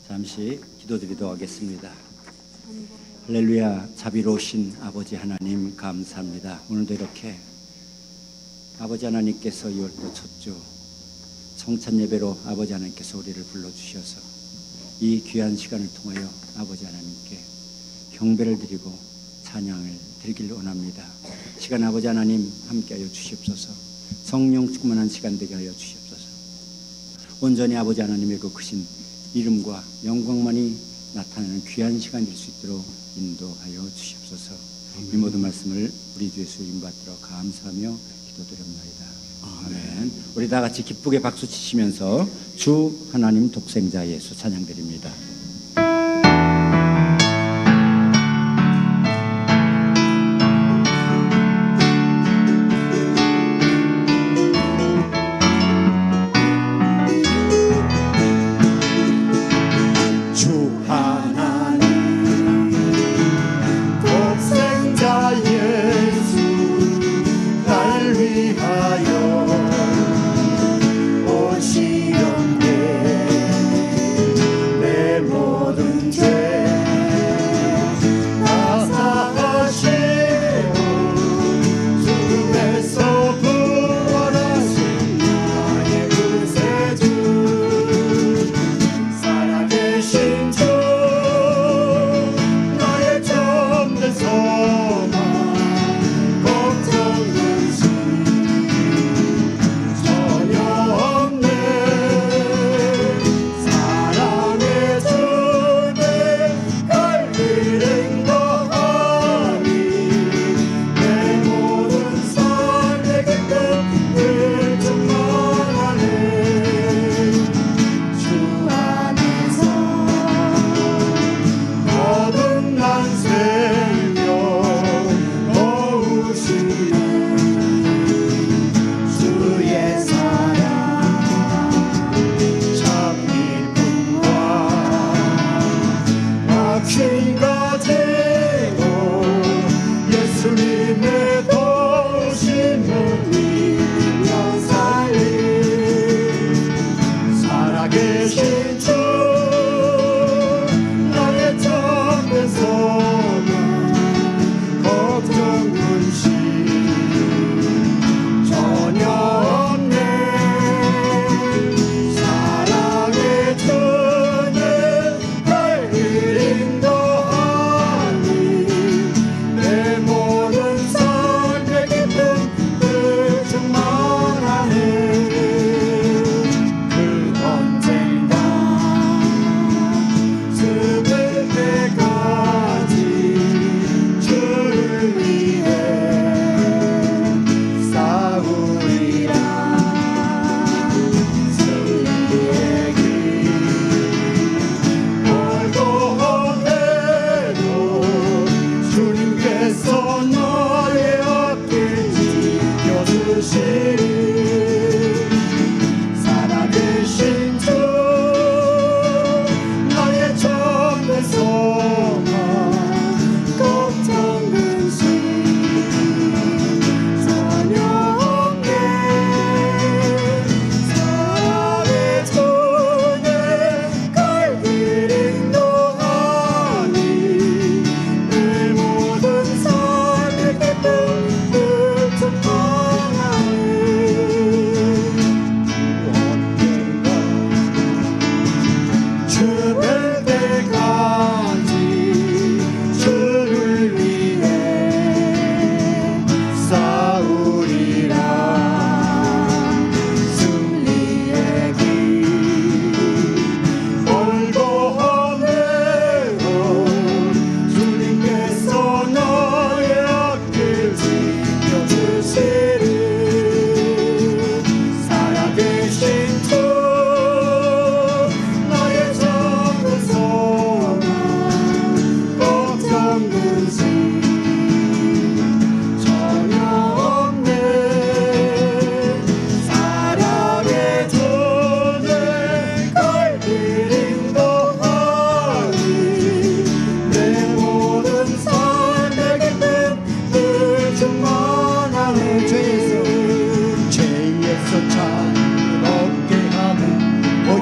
잠시 기도드리도록 하겠습니다. 할렐루야. 자비로우신 아버지 하나님 감사합니다. 오늘도 이렇게 아버지 하나님께서 2월도 첫주 성찬 예배로 아버지 하나님께서 우리를 불러주셔서 이 귀한 시간을 통하여 아버지 하나님께 경배를 드리고 찬양을 드리길 원합니다. 시간 아버지 하나님 함께하여 주시옵소서. 성령 충만한 시간 되게 하여 주시옵소서. 온전히 아버지 하나님의 그 크신 이름과 영광만이 나타나는 귀한 시간 될 수 있도록 인도하여 주시옵소서. 이 모든 말씀을 우리 주 예수 이름 받들어 감사하며 기도드립니다. 아멘. 우리 다 같이 기쁘게 박수 치시면서 주 하나님 독생자 예수 찬양드립니다. 내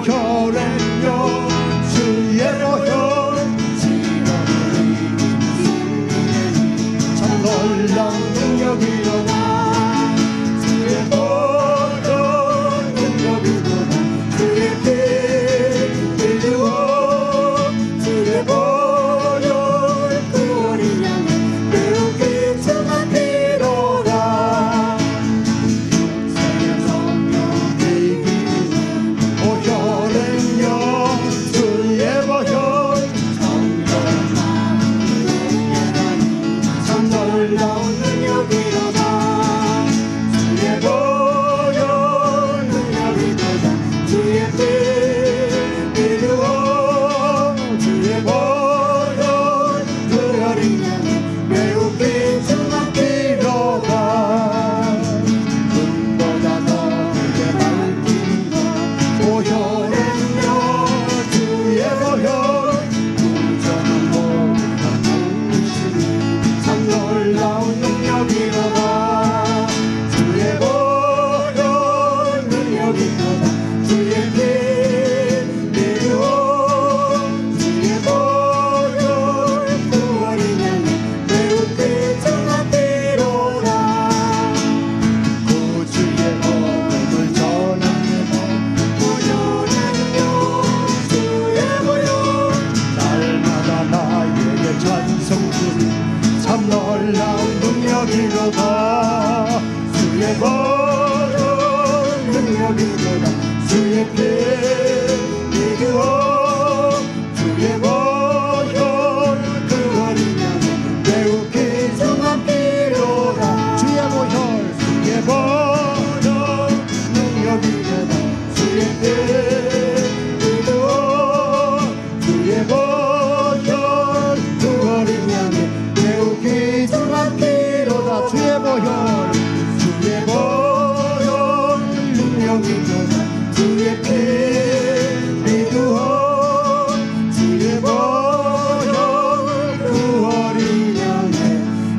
보혈은요 주의 보혈 참 놀라운 능력이로다 주의 보혈 능력이로다 주의 피 흘리고 주의 보혈 그 어린 양의 매우 귀중한 피로다 육체의 성령의 이기는 보혈은요 주의 보혈 참 놀라운 능력이로다 주의 보혈 능력이로다 주의 피 믿으오 주의 보혈 그 어린 양의 매우 귀중한 피로다 눈보다 더 크게 밝히리라 보혈은요 주의 보혈 구원하는 모든 통치니 참 놀라운 능력이로다 주의 보혈 능력이로다 주의 피 믿으오 주의 보혈 그 어린 양의 매우 귀중한 피로다 구주의 복음을 전하며 보혈은요 주의 보혈 날마다 나에게 찬송 주니 참 놀라운 능력이로다 주의 보혈 능력이로다 주의 피 믿으오 주의 보혈 그 어린 양의 매우 귀중한 피로다 주의 보혈 능력이로다 주의 피 믿으오 주의 보혈 그 어린 양의 매우 귀중한 피로다 주의 보혈 능력이로다 주의 피 믿으오 주의 보혈 그 어린 양의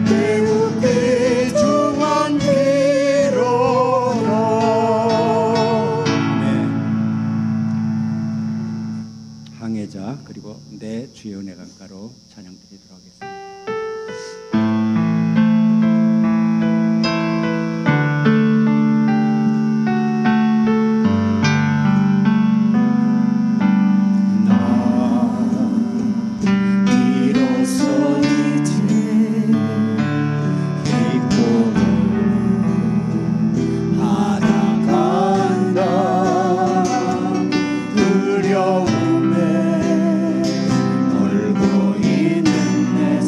매우 귀중한 피로다 항해자 그리고 내 주의 은혜 강가로 찬양 드리도록 하겠습니다. 비로소 이제 기쁨을 받아간다 두려움에 떨고 있는 내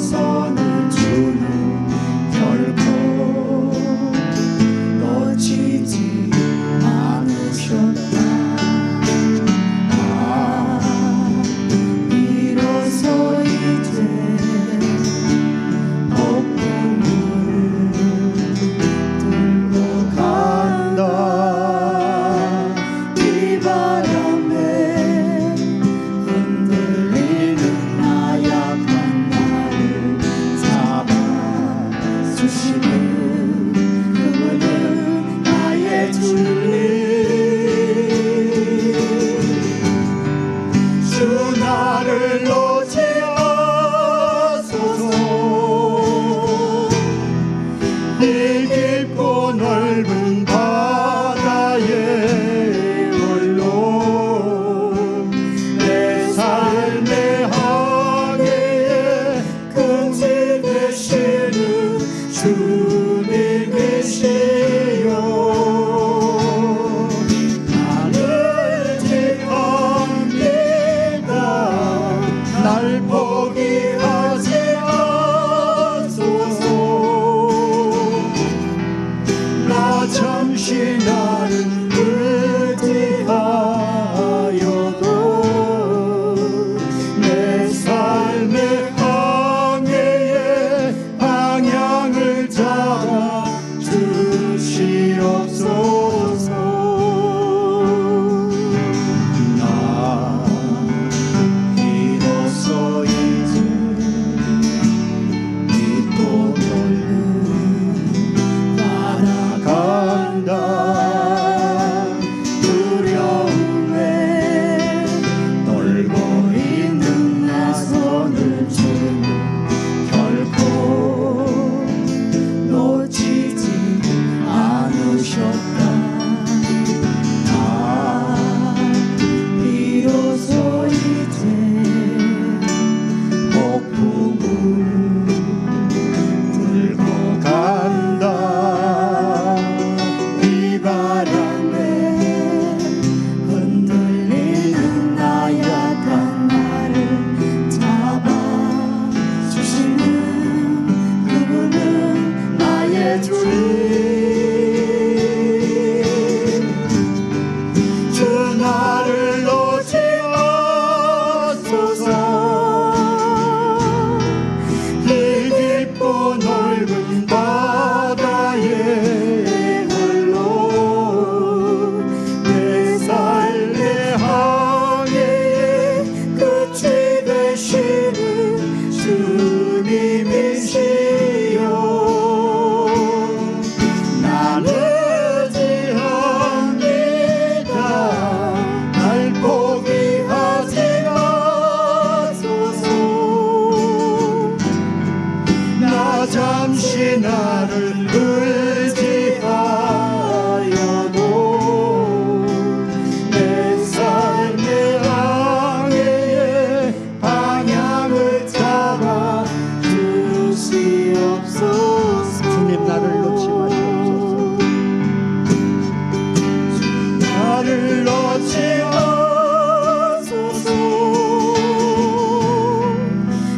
나를 놓지 마소서.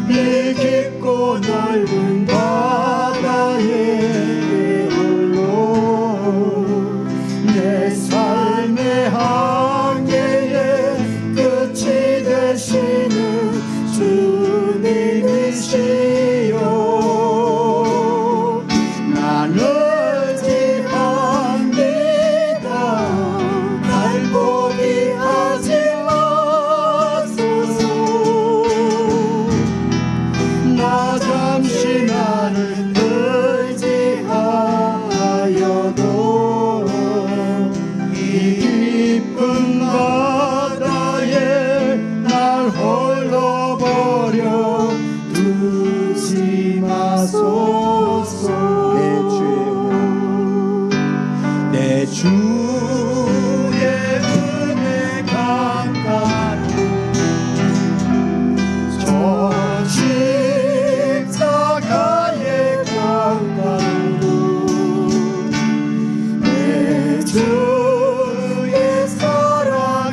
이 깊고 넓은 바다에 홀로 내 삶의 한계에 끝이 되시는 주님이시여. 나는 의지합니다. 날 포기하지 마소서. 나 잠시 나를 의지하여도 이 깊은 바다에 날 홀로 버려 두지 마소서. 내 주의 은혜 강가로 저 십자가의 강가로 내 주의 사랑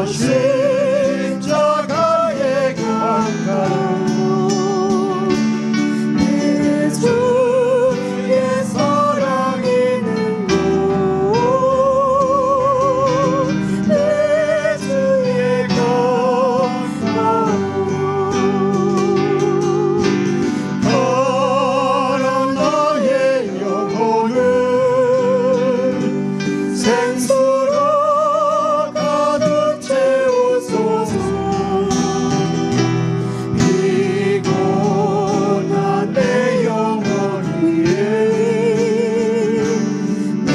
십자가의 강가로 내 주의 사랑 있는 곳 내 주의 바람 나의 영혼을 생수로 가득 채우소서. 피곤한 내 영혼 위에 내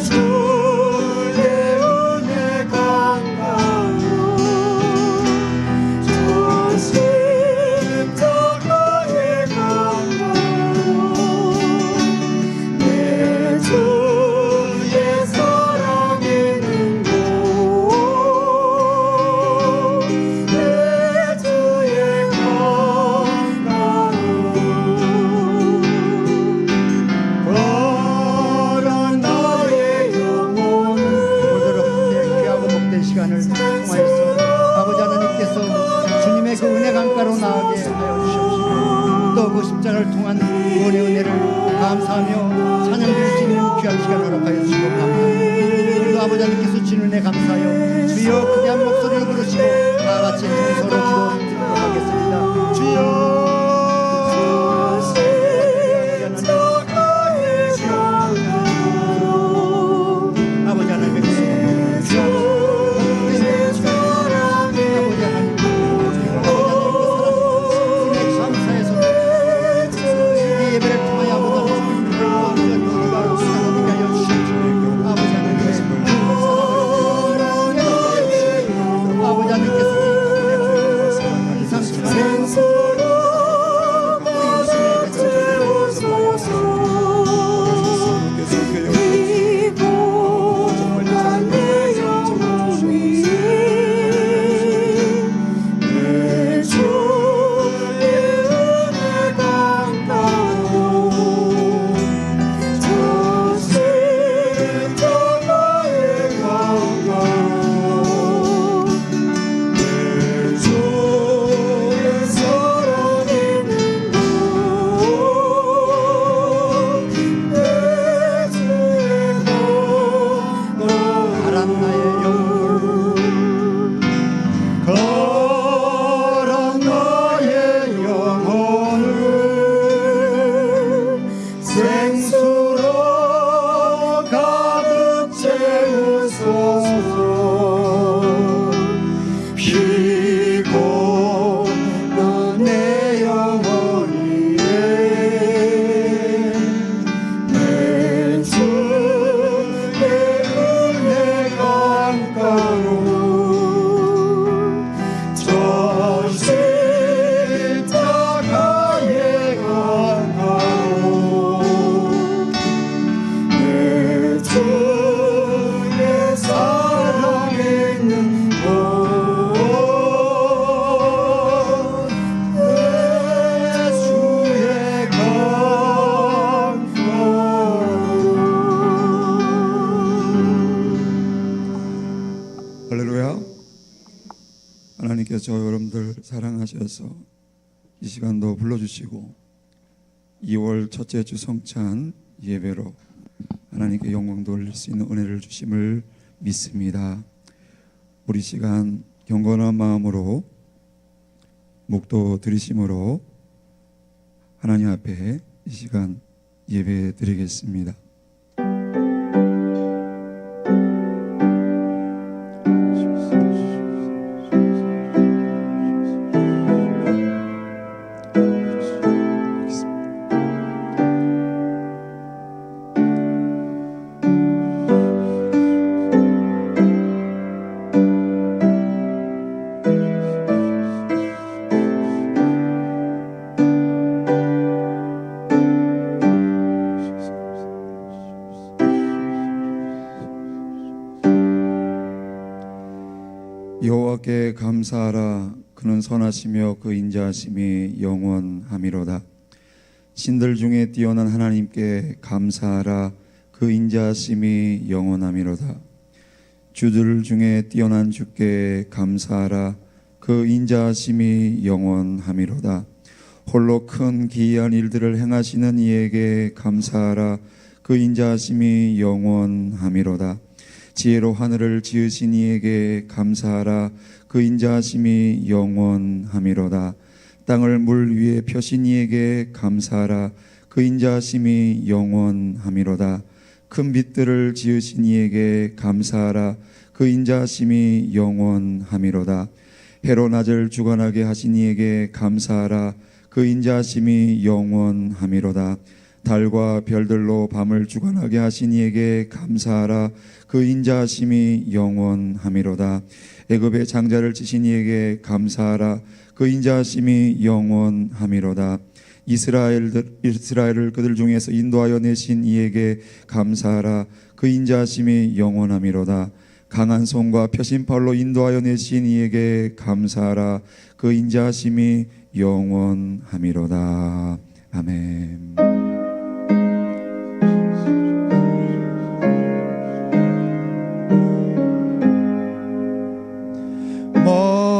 주의 은혜 강가로 저 십자가의 강가로 내 주의 사랑 있는 곳 내 주의 강가로 바란 나의 영혼을 오늘도 함께 귀하고 복된 시간을 통하여서 아버지 하나님께서 주님의 그 은혜 강가로 나가게 하여 주시옵시고 또 그 십자가를 통한 구원의 은혜를 감사하며 찬양드릴 수 있는 귀한 시간을 허락하여 주시고 감사합니다. 오늘도 아버지 하나님께서 주신 은혜 감사하여 주여 크게 목소리를 부르시고 다 같이 동서로 기도드리도록 하겠습니다. 주여 아버지 하나님께서 하나님께서 저 여러분들 사랑하셔서 이 시간도 불러주시고 2월 첫째 주 성찬 예배로 하나님께 영광 돌릴 수 있는 은혜를 주심을 믿습니다. 우리 시간 경건한 마음으로 목도 들이심으로 하나님 앞에 이 시간 예배 드리겠습니다. 여호와께 감사하라. 그는 선하시며 그 인자하심이 영원함이로다. 신들 중에 뛰어난 하나님께 감사하라. 그 인자하심이 영원함이로다. 주들 중에 뛰어난 주께 감사하라. 그 인자하심이 영원함이로다. 홀로 큰 기이한 일들을 행하시는 이에게 감사하라. 그 인자하심이 영원함이로다. 지혜로 하늘을 지으신 이에게 감사하라. 그 인자하심이 영원함이로다. 땅을 물 위에 펴신 이에게 감사하라. 그 인자하심이 영원함이로다. 큰 빛들을 지으신 이에게 감사하라. 그 인자하심이 영원함이로다. 해로 낮을 주관하게 하신 이에게 감사하라. 그 인자하심이 영원함이로다. 달과 별들로 밤을 주관하게 하신 이에게 감사하라. 그 인자하심이 영원함이로다. 애굽의 장자를 치신 이에게 감사하라. 그 인자하심이 영원함이로다. 이스라엘을 그들 중에서 인도하여 내신 이에게 감사하라. 그 인자하심이 영원함이로다. 강한 손과 펴신 팔로 인도하여 내신 이에게 감사하라. 그 인자하심이 영원함이로다. 아멘.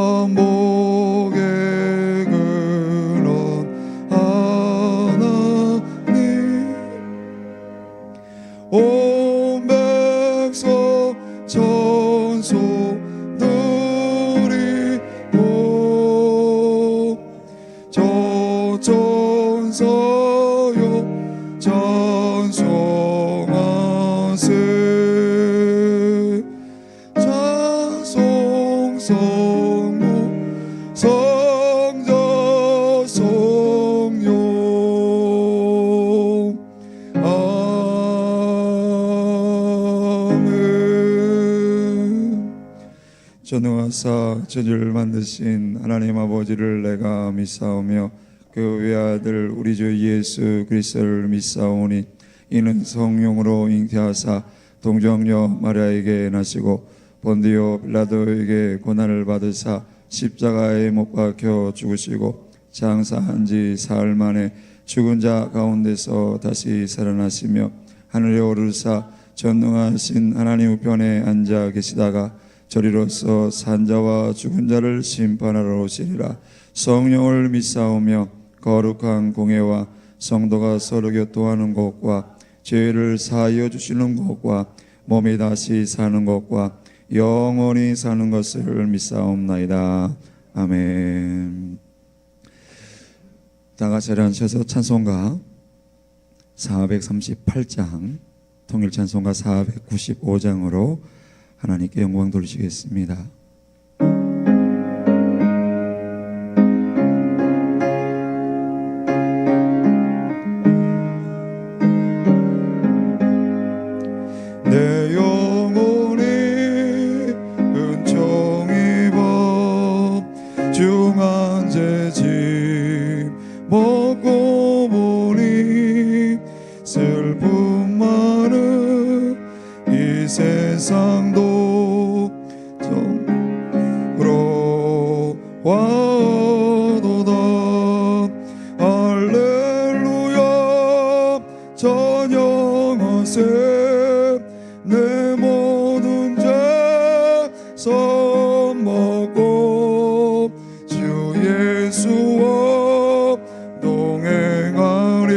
만복의 근원 하나님 온 백성 천소 드리고 저 천사여 찬송하세 찬송 성모 성자 성령 아멘. 전능하사 천지를 만드신 하나님 아버지를 내가 믿사오며 그 외아들 우리 주 예수 그리스도를 믿사오니 이는 성령으로 잉태하사 동정녀 마리아에게 나시고 본디오 빌라도에게 고난을 받으사 십자가에 못 박혀 죽으시고 장사한 지 사흘 만에 죽은 자 가운데서 다시 살아나시며 하늘에 오르사 전능하신 하나님 우편에 앉아 계시다가 저리로서 산자와 죽은 자를 심판하러 오시리라. 성령을 믿사오며 거룩한 공회와 성도가 서로 교통하는 것과 죄를 사하여 주시는 것과 몸이 다시 사는 것과 영원히 사는 것을 믿사옵나이다. 아멘. 다 같이 앉으셔서 찬송가 438장 통일 찬송가 495장으로 하나님께 영광 돌리시겠습니다. 내 영혼이 은총 입어 중한 죄짐 먹고 보니 슬픔 많은 이 세상도 정으로 와도다. 할렐루야 찬양하세. 내 모든 죄 손먹고 주 예수와 동행하리.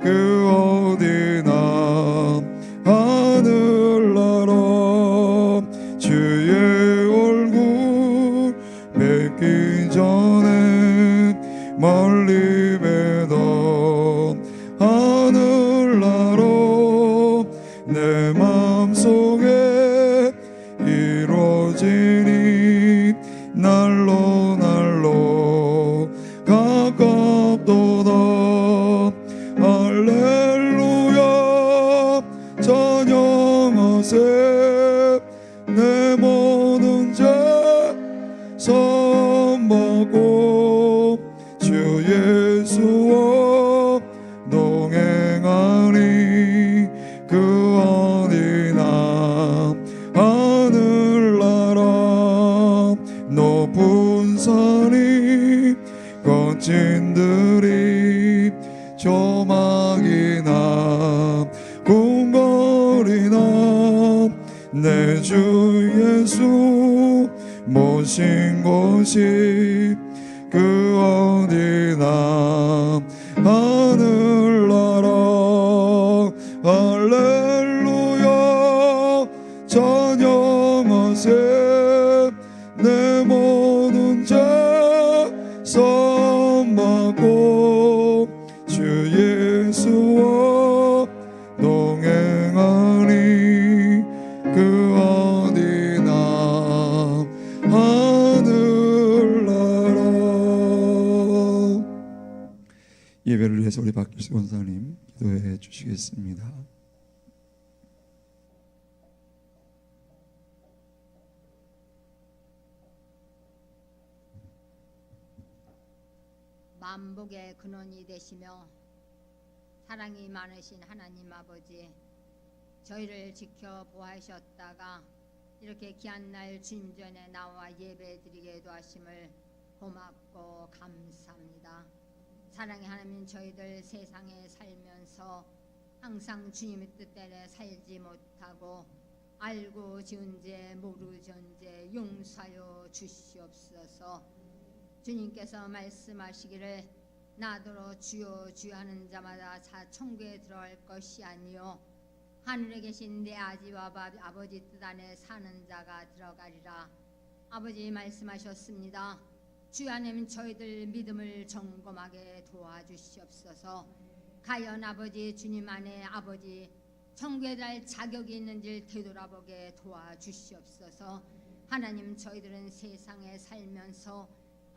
그 어디나 하늘나라 주의 얼굴 뵙기 전에 멀리 뵈던 하늘나라 내 맘속에 이루어지니 날로 날로 가깝도다. 할렐루야 찬양하세. 내 모든 죄 손먹고 주 예수와 동행하니. 그 어디나 하늘나라 높은 산이 거친 들이 조막이나 궁궐이나 내 주 모신 곳이 그 어디나 하늘나라 할렐루야 찬양하세 내 모든 죄 선받고 주 예수와 동행하니 그 어디나 하늘나라. 예배를 위해서 우리 박길수 권사님 기도해 주시겠습니다. 만복의 근원이 되시며 사랑이 많으신 하나님 아버지, 저희를 지켜 보하셨다가 이렇게 귀한 날 주님 전에 나와 예배드리게도 하심을 고맙고 감사합니다. 사랑의 하나님, 저희들 세상에 살면서 항상 주님의 뜻대로 살지 못하고 알고 지은 죄 모르던 죄 용서하여 주시옵소서. 주님께서 말씀하시기를 나더러 주여 주여 하는 자마다 천국에 들어갈 것이 아니요 하늘에 계신 내 아지와 아버지 뜻 안에 사는 자가 들어가리라. 아버지 말씀하셨습니다. 주 안에 저희들 믿음을 점검하게 도와주시옵소서. 과연 아버지 주님 안에 아버지 천국에 갈 자격이 있는지를 되돌아보게 도와주시옵소서. 하나님, 저희들은 세상에 살면서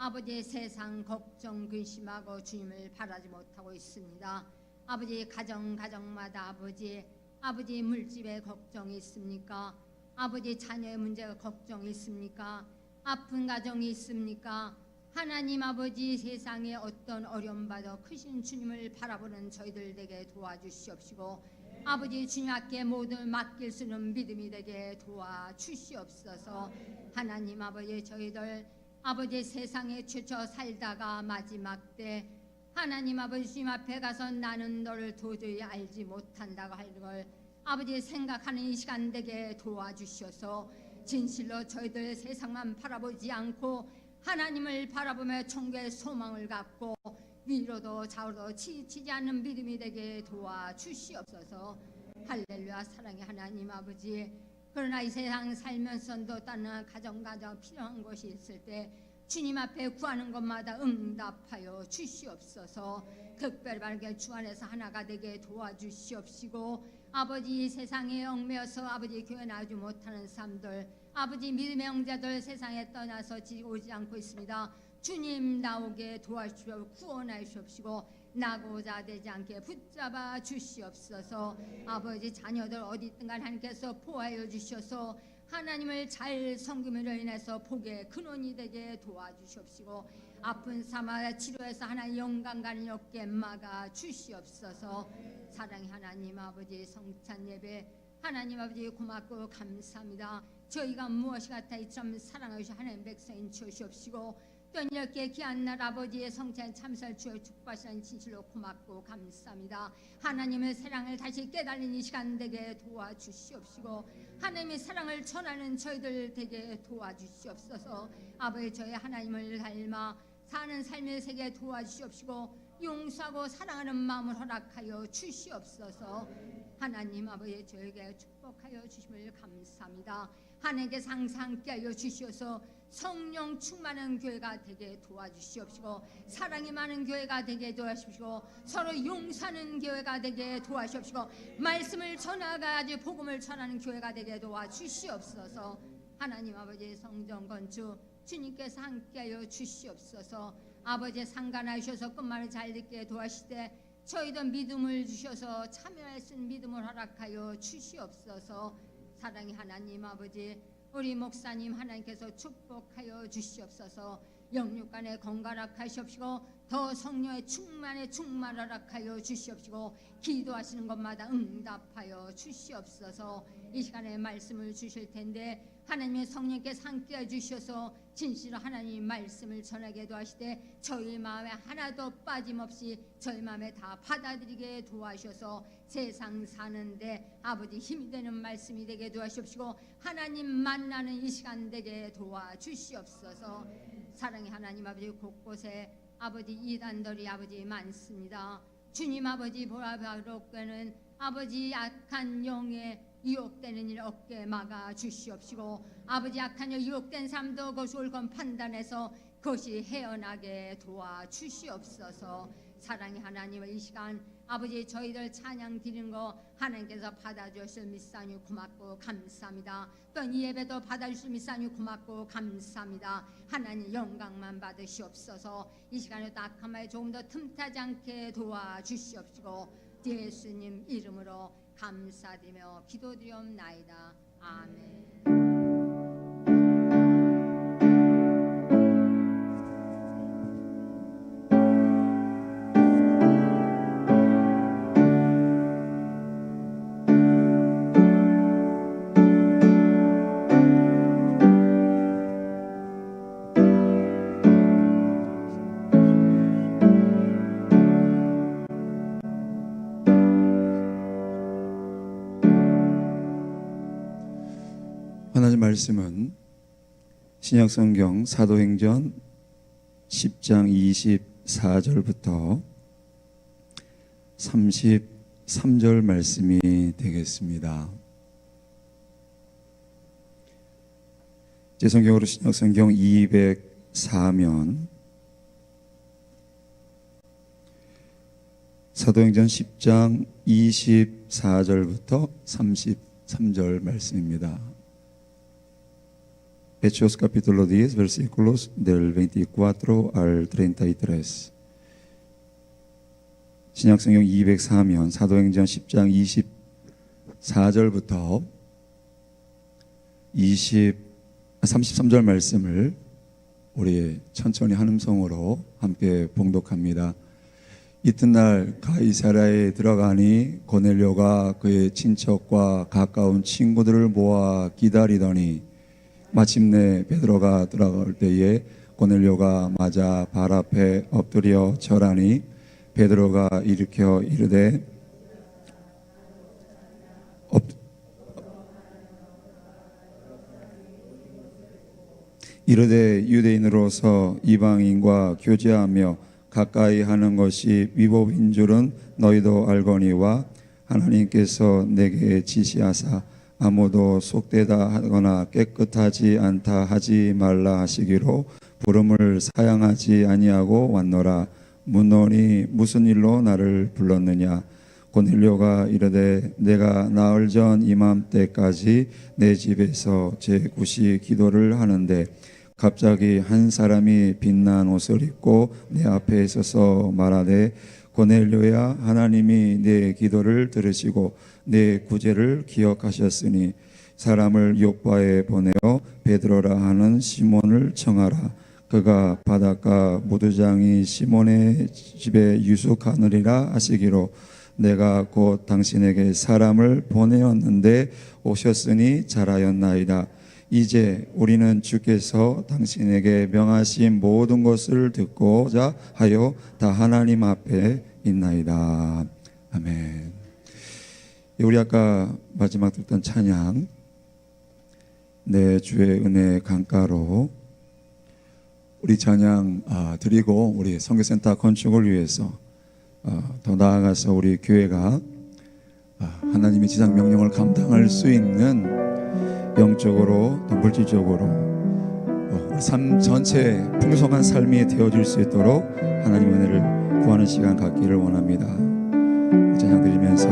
아버지의 세상 걱정 근심하고 주님을 바라지 못하고 있습니다. 아버지 가정마다 아버지 물집에 걱정이 있습니까? 아버지 자녀의 문제가 걱정이 있습니까? 아픈 가정이 있습니까? 하나님 아버지, 세상에 어떤 어려움 받아 크신 주님을 바라보는 저희들 되게 도와주시옵시고 아버지 주님 앞에 모든 맡길 수 있는 믿음이 되게 도와주시옵소서. 하나님 아버지, 저희들 아버지 세상에 지쳐 살다가 마지막 때 하나님 아버지 주님 앞에 가서 나는 너를 도저히 알지 못한다고 할 걸 아버지 생각하는 이 시간 되게 도와주셔서 진실로 저희들 세상만 바라보지 않고 하나님을 바라보며 천국의 소망을 갖고 위로도 좌우로 치치지 않는 믿음이 되게 도와주시옵소서. 할렐루야. 사랑의 하나님 아버지, 그러나 이 세상 살면서도 다른 가정 필요한 것이 있을 때 주님 앞에 구하는 것마다 응답하여 주시옵소서. 특별히 바르게 주 안에서 하나가 되게 도와주시옵시고 아버지, 세상에 얽매여서 아버지 교회 나오지 못하는 사람들, 아버지 믿음의 형제들 세상에 떠나서 오지 않고 있습니다. 주님 나오게 도와주시오. 구원하시옵시고 나고자 되지 않게 붙잡아 주시옵소서. 아버지 자녀들 어디 있든가 하나님께서 보호하여 주셔서 하나님을 잘 섬김으로 인해서 복의 근원이 되게 도와주시옵시고 아픈 사마다 치료해서 하나님 영광 가는 어깨 막아 주시옵소서. 사랑의 하나님 아버지, 성찬 예배 하나님 아버지 고맙고 감사합니다. 저희가 무엇이 같아 이처럼 사랑하시는 하나님 백성인 주시옵시고 또 이렇게 귀한 날 아버지의 성찬 참사를 주여 축복하시는 진실로 고맙고 감사합니다. 하나님의 사랑을 다시 깨달는 이 시간 되게 도와주시옵시고 하나님의 사랑을 전하는 저희들 되게 도와주시옵소서. 아버지, 저희 하나님을 닮아 사는 삶의 세계 도와주시옵시고 용서하고 사랑하는 마음을 허락하여 주시옵소서. 하나님 아버지, 저에게 축복하여 주심을 감사합니다. 하나님께서 항상 함께하여 주시어서 성령 충만한 교회가 되게 도와주시옵시고 사랑이 많은 교회가 되게 도와주시고 서로 용서하는 교회가 되게 도와주시옵시고 말씀을 전하가지고 복음을 전하는 교회가 되게 도와주시옵소서. 하나님 아버지, 성전 건축 주님께서 함께하여 주시옵소서. 아버지 상관하셔서 끝말을 잘 듣게 도와주시되 저희도 믿음을 주셔서 참여할 수 있는 믿음을 허락하여 주시옵소서. 사랑의 하나님 아버지, 우리 목사님 하나님께서 축복하여 주시옵소서. 영육간에 건강하시옵시고 더 성령의 충만을 허락하여 주시옵시고 기도하시는 것마다 응답하여 주시옵소서. 이 시간에 말씀을 주실 텐데 하나님의 성령께서 함께해 주셔서 진실로 하나님 말씀을 전하게 도와시되 저희 마음에 하나도 빠짐없이 저희 마음에 다 받아들이게 도와주셔서 세상 사는데 아버지 힘이 되는 말씀이 되게 도와주시옵시고 하나님 만나는 이 시간 되게 도와주시옵소서. 사랑의 하나님 아버지, 곳곳에 아버지 이단들이 아버지 많습니다. 주님 아버지 보라바로께는 아버지 악한 영에 유혹되는 일 없게 막아 주시옵시고 아버지 악한 일 유혹된 삶도 그것이 옳건 판단해서 그것이 헤어나게 도와주시옵소서. 사랑의 하나님, 이 시간 아버지 저희들 찬양 드리는 거 하나님께서 받아주실 믿사니 고맙고 감사합니다. 또 이 예배도 받아주실 믿사니 고맙고 감사합니다. 하나님 영광만 받으시옵소서. 이 시간에 또 악한 말 조금 더 틈타지 않게 도와주시옵시고 예수님 이름으로 감사드리며 기도드리옵나이다. 아멘. 하나님 말씀은 신약성경 사도행전 10장 24절부터 33절 말씀이 되겠습니다. 제 성경으로 신약성경 204면 사도행전 10장 24절부터 33절 말씀입니다. Hechos capítulo 10 versículos del 24 al 33. 신약성경 204면 사도행전 10장 24절부터 33절 말씀을 우리 천천히 한음성으로 함께 봉독합니다. 이튿날 가이사랴에 들어가니 고넬료가 그의 친척과 가까운 친구들을 모아 기다리더니 마침내 베드로가 들어갈 때에 고넬료가 맞아 발 앞에 엎드려 절하니 베드로가 일으켜 이르되 유대인으로서 이방인과 교제하며 가까이 하는 것이 위법인 줄은 너희도 알거니와 하나님께서 내게 지시하사 아무도 속되다 하거나 깨끗하지 않다 하지 말라 하시기로 부름을 사양하지 아니하고 왔노라. 묻노니 무슨 일로 나를 불렀느냐. 고넬료가 이르되 내가 나흘 전 이맘때까지 내 집에서 제9시 기도를 하는데 갑자기 한 사람이 빛난 옷을 입고 내 앞에 서서 말하되 고넬료야, 하나님이 내 기도를 들으시고 내 구제를 기억하셨으니 사람을 요바에 보내어 베드로라 하는 시몬을 청하라. 그가 바닷가 무두장이 시몬의 집에 유숙하느리라 하시기로 내가 곧 당신에게 사람을 보내었는데 오셨으니 잘하였나이다. 이제 우리는 주께서 당신에게 명하신 모든 것을 듣고자 하여 다 하나님 앞에 있나이다. 아멘. 우리 아까 마지막 듣던 찬양 내 주의 은혜 강가로 우리 찬양 드리고 우리 선교센터 건축을 위해서 더 나아가서 우리 교회가 하나님의 지상 명령을 감당할 수 있는 영적으로 또 물질적으로 우리 삶 전체 풍성한 삶이 되어질 수 있도록 하나님의 은혜를 구하는 시간 갖기를 원합니다. 찬양 드리면서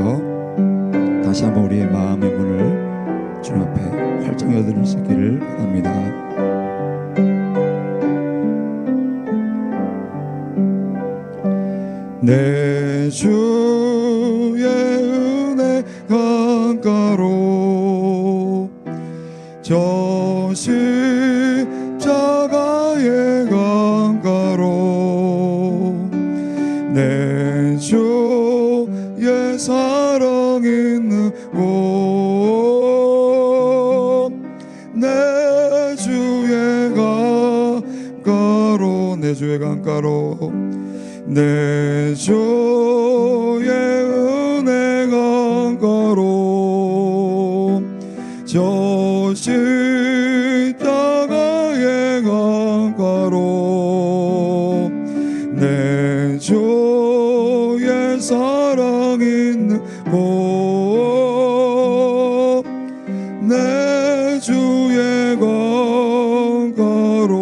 다시 한번 우리의 마음의 문을 주님 앞에 활짝 열어드릴 수 있기를 바랍니다. 내 주의 은혜 강가로 저 십자가의 강가로 내 주의 사랑 있는 곳 내 주의 강가로 내 주의 은혜 강가로 저 십자가의 강가로 내 주의 사랑 있는 곳 내 주의 강가로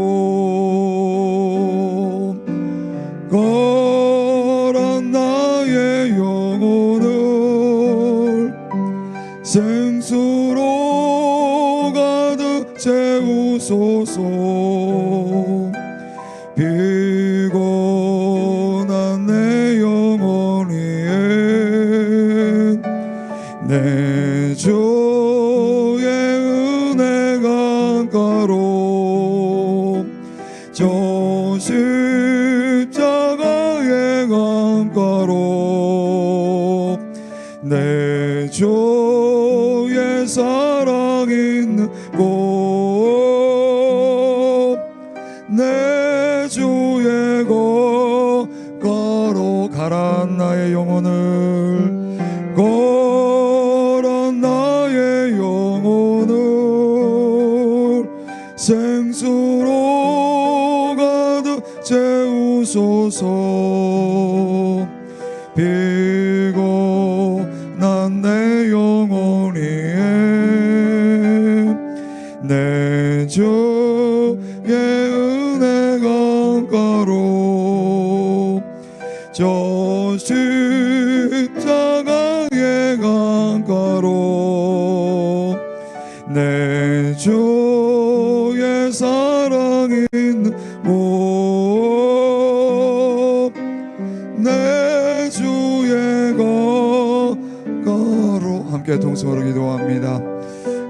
거란 나의 영혼을 생수로 가득 채우소서 피곤한 내 영혼 위에 내 주의 은혜 강가로 저 십자가의 강가로 내 주의 사랑 있는 곳 내 주의 강가로 가란 나의 영혼을 거란 나의 영혼을 생수로 가득 채우소서 피곤한 내 영혼 위에 내 주의 은혜 강가로 저 십자가의 강가로 내 주의 사랑 있는 곳 내 주의 강가로 함께 동성으로 기도합니다.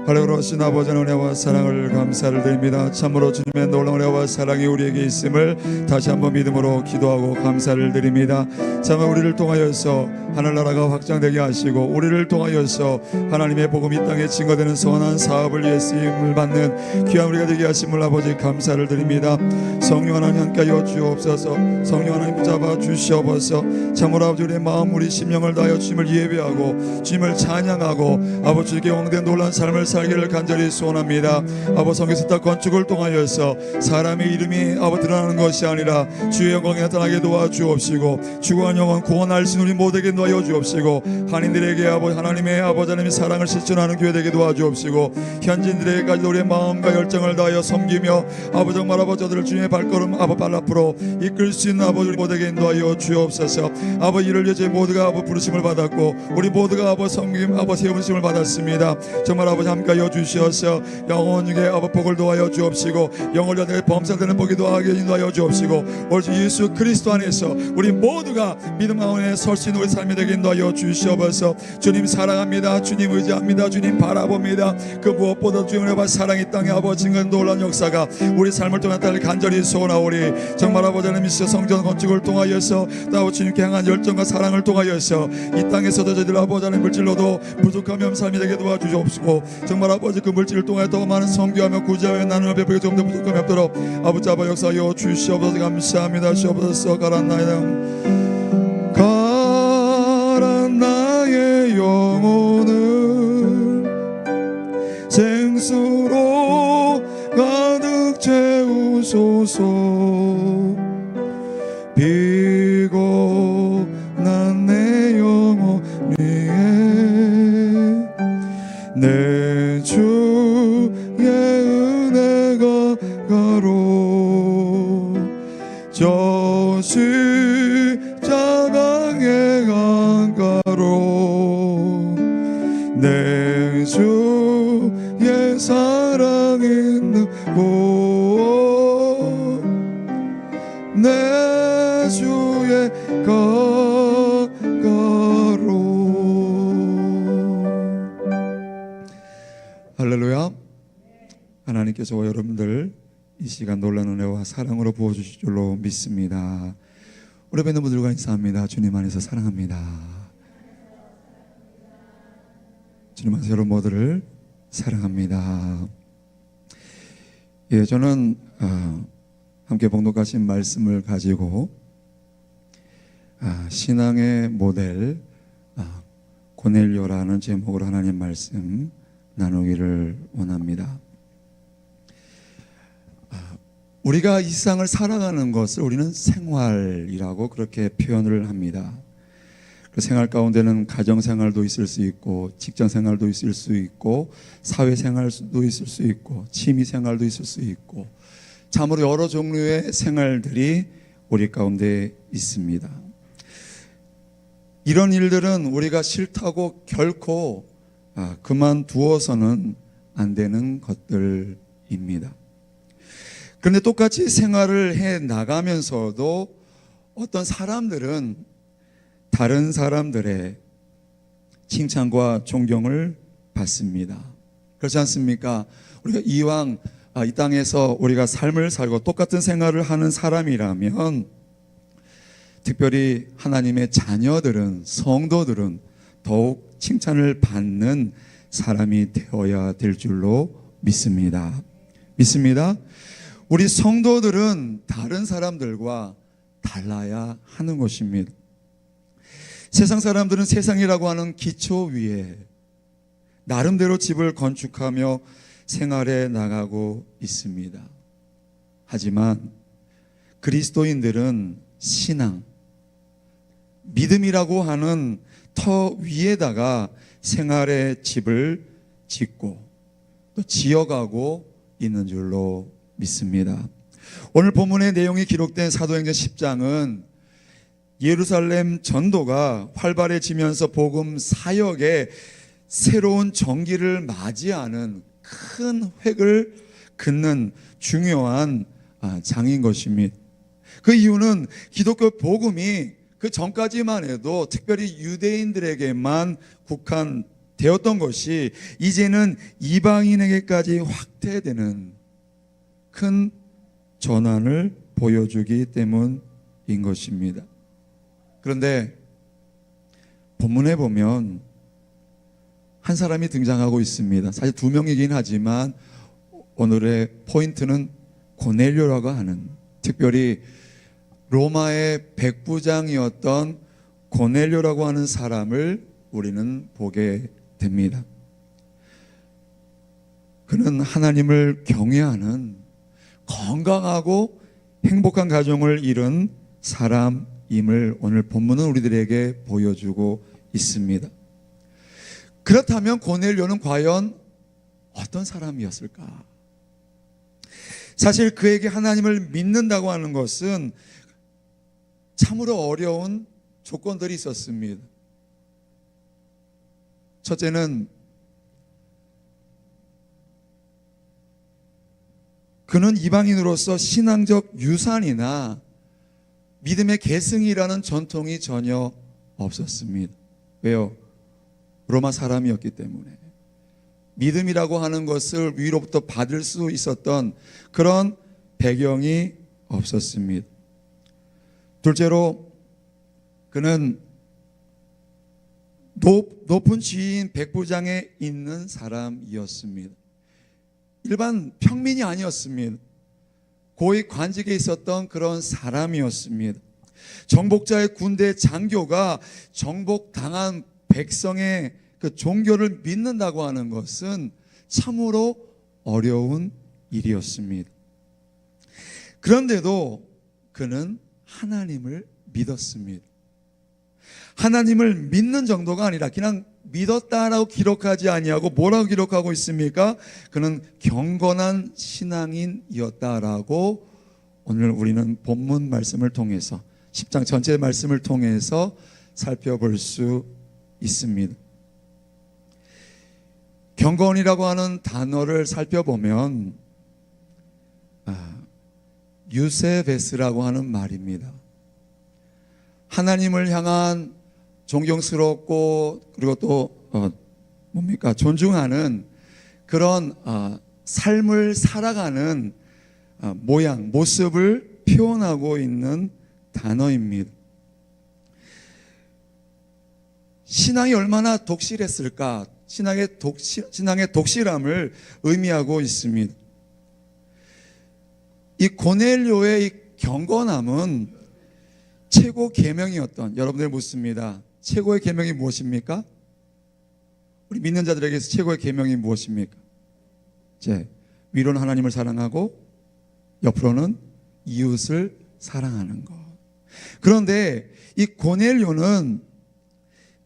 하늘로신 아버지 은혜와 사랑을 감사를 드립니다. 참으로 주님의 놀라운 은혜와 사랑이 우리에게 있음을 다시 한번 믿음으로 기도하고 감사를 드립니다. 참으로 우리를 통하여서 하늘나라가 확장되게 하시고 우리를 통하여서 하나님의 복음 이 땅에 증거되는 선한 사업을 위해 쓰임을 받는 귀한 우리가 되게 하심을 아버지 감사를 드립니다. 성령 하나님 함께하여 주옵소서. 성령 하나님 붙잡아 주시옵소서. 참으로 아버지 우리의 마음 우리 심령을 다하여 주님을 예배하고 주님을 찬양하고 아버지 주께 영된 놀란 삶을 살기를 간절히 소원합니다. 아버지 성경에서 딱 건축을 통하여서 사람의 이름이 아버지 드러나는 것이 아니라 주의 영광이 나타나게 도와주옵시고 죽어간 영혼 구원할 수 우리 모두에게 도와여 주옵시고 한인들에게 아버지 하나님의 아버지 하나님의 사랑을 실천하는 교회 되게 도와주옵시고 현지인들에게까지 우리의 마음과 열정을 다하여 섬기며 아버지 정말 아버지 저들을 주님의 발걸음 아버지 발 앞으로 이끌 수 있는 아버지 우리 모두에게 인도하여 주옵소서. 아버지 이를 위해 저희 모두가 아버지 부르심을 받았고 우리 모두가 아버지 섬김 아버지 세우심을 받았습니다. 정말 아버지 함께하여 주시어서 영혼 중에 아버지 복을 도하여 주옵시고 영혼을 내게 범사되는 복이 도하게 인도하여 주옵시고 오늘 예수 그리스도 안에서 우리 모두가 믿음 가운데 설 수 있는 우리 삶이 되게 인도하여 주시옵소서. 주님 사랑합니다. 주님 의지합니다. 주님 바라봅니다. 그 무엇보다 주님의 은혜와 사랑이 땅에 아버지 증거한 놀라운 역사가 우리 삶을 통해 나타날 간절히 소원하오리. 정말 아버지 하나님 성전 건축을 통하여서 또 주님께 향한 열정과 사랑을 통하여서 이 땅에서도 저희들 아버지 하나님 물질로도 부족함이 없는 삶이 되게 도와주시옵시고 정말 아버지 그 물질을 통해 더 많은 선교하며 구제하며 나눔을 베풀게 좀 더 부족함이 없도록 아버지 아버 역사하여 주시옵소서. 감사합니다. 주옵소서. 가란 나의 영혼을 생수로 가득 채우소서. 피곤한 내 영혼 위에 내 주의 은혜가 가로 저 십자가의 강가로 내 주의 사랑 있는 곳 내 주의 강가로. 할렐루야. 하나님께서 여러분들 이 시간 놀라운 은혜와 사랑으로 부어주실 줄로 믿습니다. 우리 뵙는 분들과 인사합니다. 주님 안에서 사랑합니다. 주님 안에서 여러분 모두를 사랑합니다. 예, 저는 함께 봉독하신 말씀을 가지고 신앙의 모델 고넬료라는 제목으로 하나님 말씀 나누기를 원합니다. 우리가 이 세상을 살아가는 것을 우리는 생활이라고 그렇게 표현을 합니다. 그 생활 가운데는 가정생활도 있을 수 있고 직장생활도 있을 수 있고 사회생활도 있을 수 있고 취미생활도 있을 수 있고 참으로 여러 종류의 생활들이 우리 가운데 있습니다. 이런 일들은 우리가 싫다고 결코 그만두어서는 안 되는 것들입니다. 그런데 똑같이 생활을 해 나가면서도 어떤 사람들은 다른 사람들의 칭찬과 존경을 받습니다. 그렇지 않습니까? 우리가 이왕 이 땅에서 우리가 삶을 살고 똑같은 생활을 하는 사람이라면 특별히 하나님의 자녀들은, 성도들은 더욱 칭찬을 받는 사람이 되어야 될 줄로 믿습니다. 우리 성도들은 다른 사람들과 달라야 하는 것입니다. 세상 사람들은 세상이라고 하는 기초 위에 나름대로 집을 건축하며 생활해 나가고 있습니다. 하지만 그리스도인들은 신앙, 믿음이라고 하는 터 위에다가 생활의 집을 짓고 또 지어가고 있는 줄로 믿습니다. 오늘 본문의 내용이 기록된 사도행전 10장은 예루살렘 전도가 활발해지면서 복음 사역에 새로운 정기를 맞이하는 큰 획을 긋는 중요한 장인 것입니다. 그 이유는 기독교 복음이 그 전까지만 해도 특별히 유대인들에게만 국한되었던 것이 이제는 이방인에게까지 확대되는 큰 전환을 보여주기 때문인 것입니다. 그런데 본문에 보면 한 사람이 등장하고 있습니다. 사실 두 명이긴 하지만 오늘의 포인트는 고넬료라고 하는, 특별히 로마의 백부장이었던 고넬료라고 하는 사람을 우리는 보게 됩니다. 그는 하나님을 경외하는 건강하고 행복한 가정을 이룬 사람임을 오늘 본문은 우리들에게 보여주고 있습니다. 그렇다면 고넬료는 과연 어떤 사람이었을까? 사실 그에게 하나님을 믿는다고 하는 것은 참으로 어려운 조건들이 있었습니다. 첫째는 그는 이방인으로서 신앙적 유산이나 믿음의 계승이라는 전통이 전혀 없었습니다. 왜요? 로마 사람이었기 때문에. 믿음이라고 하는 것을 위로부터 받을 수 있었던 그런 배경이 없었습니다. 둘째로 그는 높은 지위인 백부장에 있는 사람이었습니다. 일반 평민이 아니었습니다. 고위 관직에 있었던 그런 사람이었습니다. 정복자의 군대 장교가 정복당한 백성의 그 종교를 믿는다고 하는 것은 참으로 어려운 일이었습니다. 그런데도 그는 하나님을 믿었습니다. 하나님을 믿는 정도가 아니라 그냥 믿었다라고 기록하지 아니하고 뭐라고 기록하고 있습니까? 그는 경건한 신앙인이었다라고 오늘 우리는 본문 말씀을 통해서 10장 전체 말씀을 통해서 살펴볼 수 있습니다. 경건이라고 하는 단어를 살펴보면 유세베스라고 하는 말입니다. 하나님을 향한 존경스럽고 그리고 또 존중하는 그런 삶을 살아가는 모양, 모습을 표현하고 있는 단어입니다. 신앙이 얼마나 독실했을까? 신앙의 독실함을 의미하고 있습니다. 이 고넬료의 이 경건함은 최고 계명이었던, 여러분들 묻습니다. 최고의 계명이 무엇입니까? 우리 믿는 자들에게서 최고의 계명이 무엇입니까? 이제 위로는 하나님을 사랑하고 옆으로는 이웃을 사랑하는 것. 그런데 이 고넬료는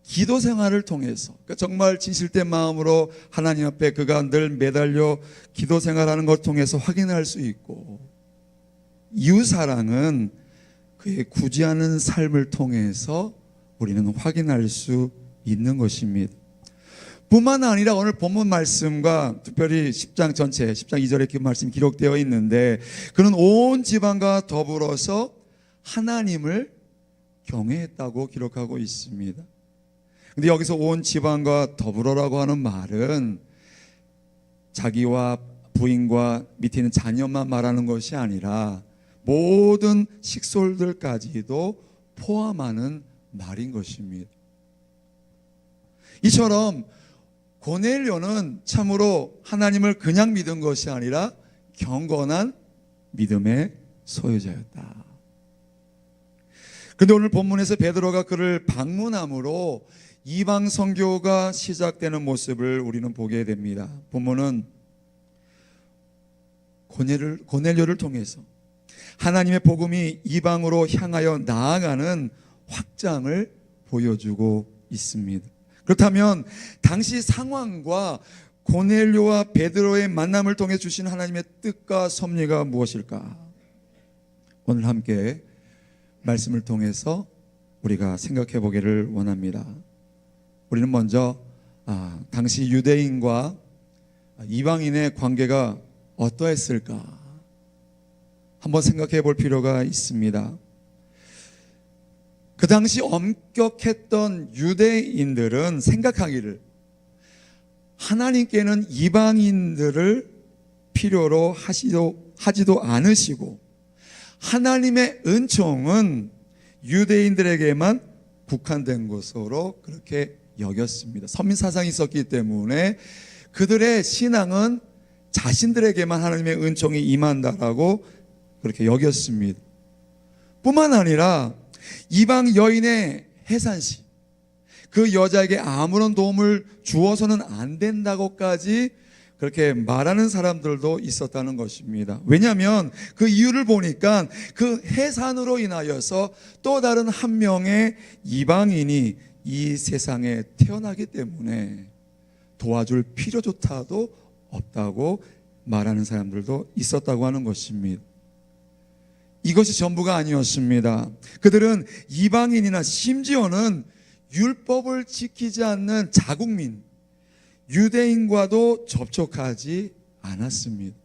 기도 생활을 통해서, 그러니까 정말 진실된 마음으로 하나님 앞에 그가 늘 매달려 기도 생활하는 것 통해서 확인할 수 있고, 이웃 사랑은 그의 굳이 않은 삶을 통해서 우리는 확인할 수 있는 것입니다. 뿐만 아니라 오늘 본문 말씀과 특별히 10장 전체, 10장 2절에 그 말씀이 기록되어 있는데, 그는 온 지방과 더불어서 하나님을 경외했다고 기록하고 있습니다. 근데 여기서 온 지방과 더불어라고 하는 말은 자기와 부인과 밑에 있는 자녀만 말하는 것이 아니라 모든 식솔들까지도 포함하는 말인 것입니다. 이처럼 고넬료는 참으로 하나님을 그냥 믿은 것이 아니라 경건한 믿음의 소유자였다. 그런데 오늘 본문에서 베드로가 그를 방문함으로 이방 선교가 시작되는 모습을 우리는 보게 됩니다. 본문은 고넬료를 통해서 하나님의 복음이 이방으로 향하여 나아가는 확장을 보여주고 있습니다. 그렇다면 당시 상황과 고넬료와 베드로의 만남을 통해 주신 하나님의 뜻과 섭리가 무엇일까? 오늘 함께 말씀을 통해서 우리가 생각해 보기를 원합니다. 우리는 먼저 당시 유대인과 이방인의 관계가 어떠했을까 한번 생각해 볼 필요가 있습니다. 그 당시 엄격했던 유대인들은 생각하기를 하나님께는 이방인들을 필요로 하지도 않으시고 하나님의 은총은 유대인들에게만 국한된 것으로 그렇게 여겼습니다. 선민 사상이 있었기 때문에 그들의 신앙은 자신들에게만 하나님의 은총이 임한다라고 그렇게 여겼습니다. 뿐만 아니라 이방 여인의 해산시, 그 여자에게 아무런 도움을 주어서는 안 된다고까지 그렇게 말하는 사람들도 있었다는 것입니다. 왜냐하면 그 이유를 보니까 그 해산으로 인하여서 또 다른 한 명의 이방인이 이 세상에 태어나기 때문에 도와줄 필요조차도 없다고 말하는 사람들도 있었다고 하는 것입니다. 이것이 전부가 아니었습니다. 그들은 이방인이나 심지어는 율법을 지키지 않는 자국민, 유대인과도 접촉하지 않았습니다.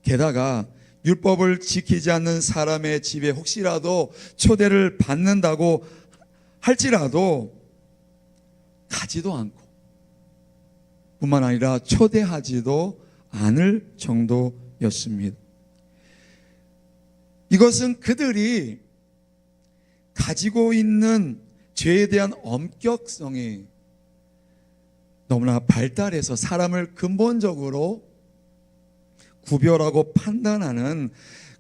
게다가 율법을 지키지 않는 사람의 집에 혹시라도 초대를 받는다고 할지라도 가지도 않고 뿐만 아니라 초대하지도 않을 정도였습니다. 이것은 그들이 가지고 있는 죄에 대한 엄격성이 너무나 발달해서 사람을 근본적으로 구별하고 판단하는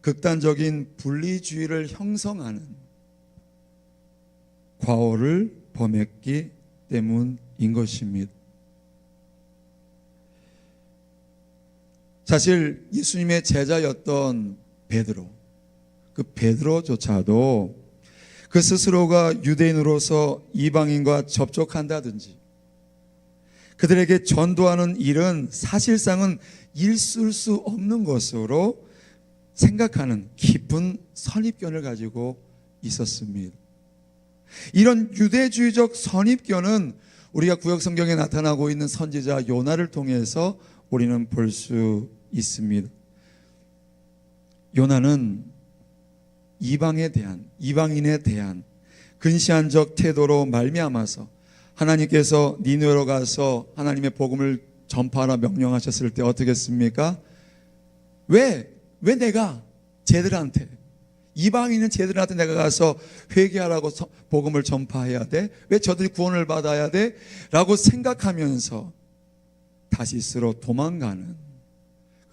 극단적인 분리주의를 형성하는 과오를 범했기 때문인 것입니다. 사실 예수님의 제자였던 베드로, 그 베드로조차도 그 스스로가 유대인으로서 이방인과 접촉한다든지 그들에게 전도하는 일은 사실상은 있을 수 없는 것으로 생각하는 깊은 선입견을 가지고 있었습니다. 이런 유대주의적 선입견은 우리가 구약 성경에 나타나고 있는 선지자 요나를 통해서 우리는 볼 수 있습니다. 요나는 이방인에 대한 근시안적 태도로 말미암아서 하나님께서 니느웨로 가서 하나님의 복음을 전파하라 명령하셨을 때 어떻게 했습니까? 왜 내가 쟤들한테, 이방인은 쟤들한테 내가 가서 회개하라고 복음을 전파해야 돼? 왜 저들이 구원을 받아야 돼? 라고 생각하면서 다시스로 도망가는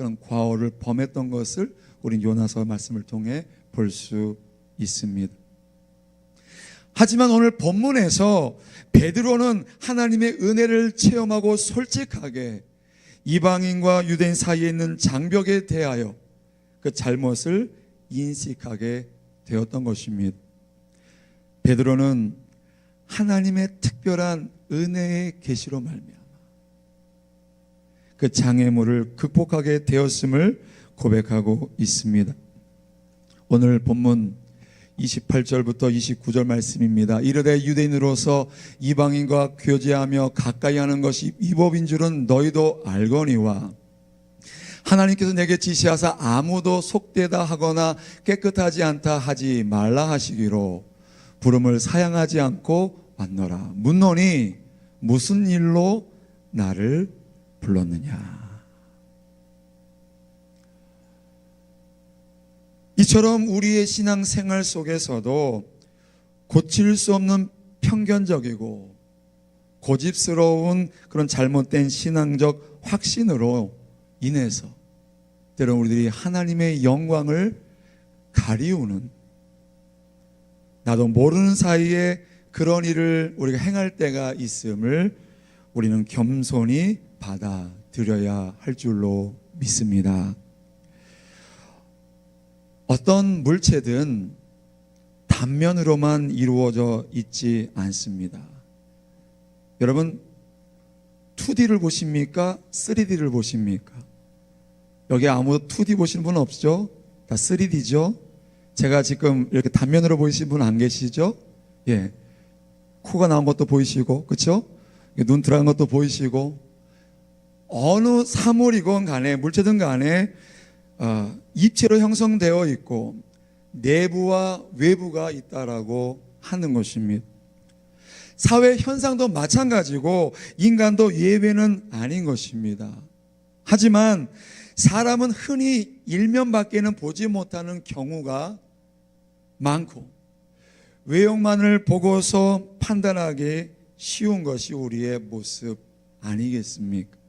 그런 과오를 범했던 것을 우린 요나서 말씀을 통해 볼 수 있습니다. 하지만 오늘 본문에서 베드로는 하나님의 은혜를 체험하고 솔직하게 이방인과 유대인 사이에 있는 장벽에 대하여 그 잘못을 인식하게 되었던 것입니다. 베드로는 하나님의 특별한 은혜의 계시로 말미암아 그 장애물을 극복하게 되었음을 고백하고 있습니다. 오늘 본문 28절부터 29절 말씀입니다. 이르되 유대인으로서 이방인과 교제하며 가까이 하는 것이 위법인 줄은 너희도 알거니와 하나님께서 내게 지시하사 아무도 속되다 하거나 깨끗하지 않다 하지 말라 하시기로 부름을 사양하지 않고 왔노라. 묻노니 무슨 일로 나를 불렀느냐. 이처럼 우리의 신앙생활 속에서도 고칠 수 없는 편견적이고 고집스러운 그런 잘못된 신앙적 확신으로 인해서 때로는 우리들이 하나님의 영광을 가리우는, 나도 모르는 사이에 그런 일을 우리가 행할 때가 있음을 우리는 겸손히 받아들여야 할 줄로 믿습니다. 어떤 물체든 단면으로만 이루어져 있지 않습니다. 여러분 2D를 보십니까? 3D를 보십니까? 여기 아무도 2D 보시는 분 없죠? 다 3D죠? 제가 지금 이렇게 단면으로 보이시는 분 안 계시죠? 예, 코가 나온 것도 보이시고, 그렇죠? 눈 들어간 것도 보이시고, 어느 사물이건 간에 물체든 간에 입체로 형성되어 있고 내부와 외부가 있다라고 하는 것입니다. 사회 현상도 마찬가지고 인간도 예외는 아닌 것입니다. 하지만 사람은 흔히 일면밖에는 보지 못하는 경우가 많고 외형만을 보고서 판단하기 쉬운 것이 우리의 모습 아니겠습니까?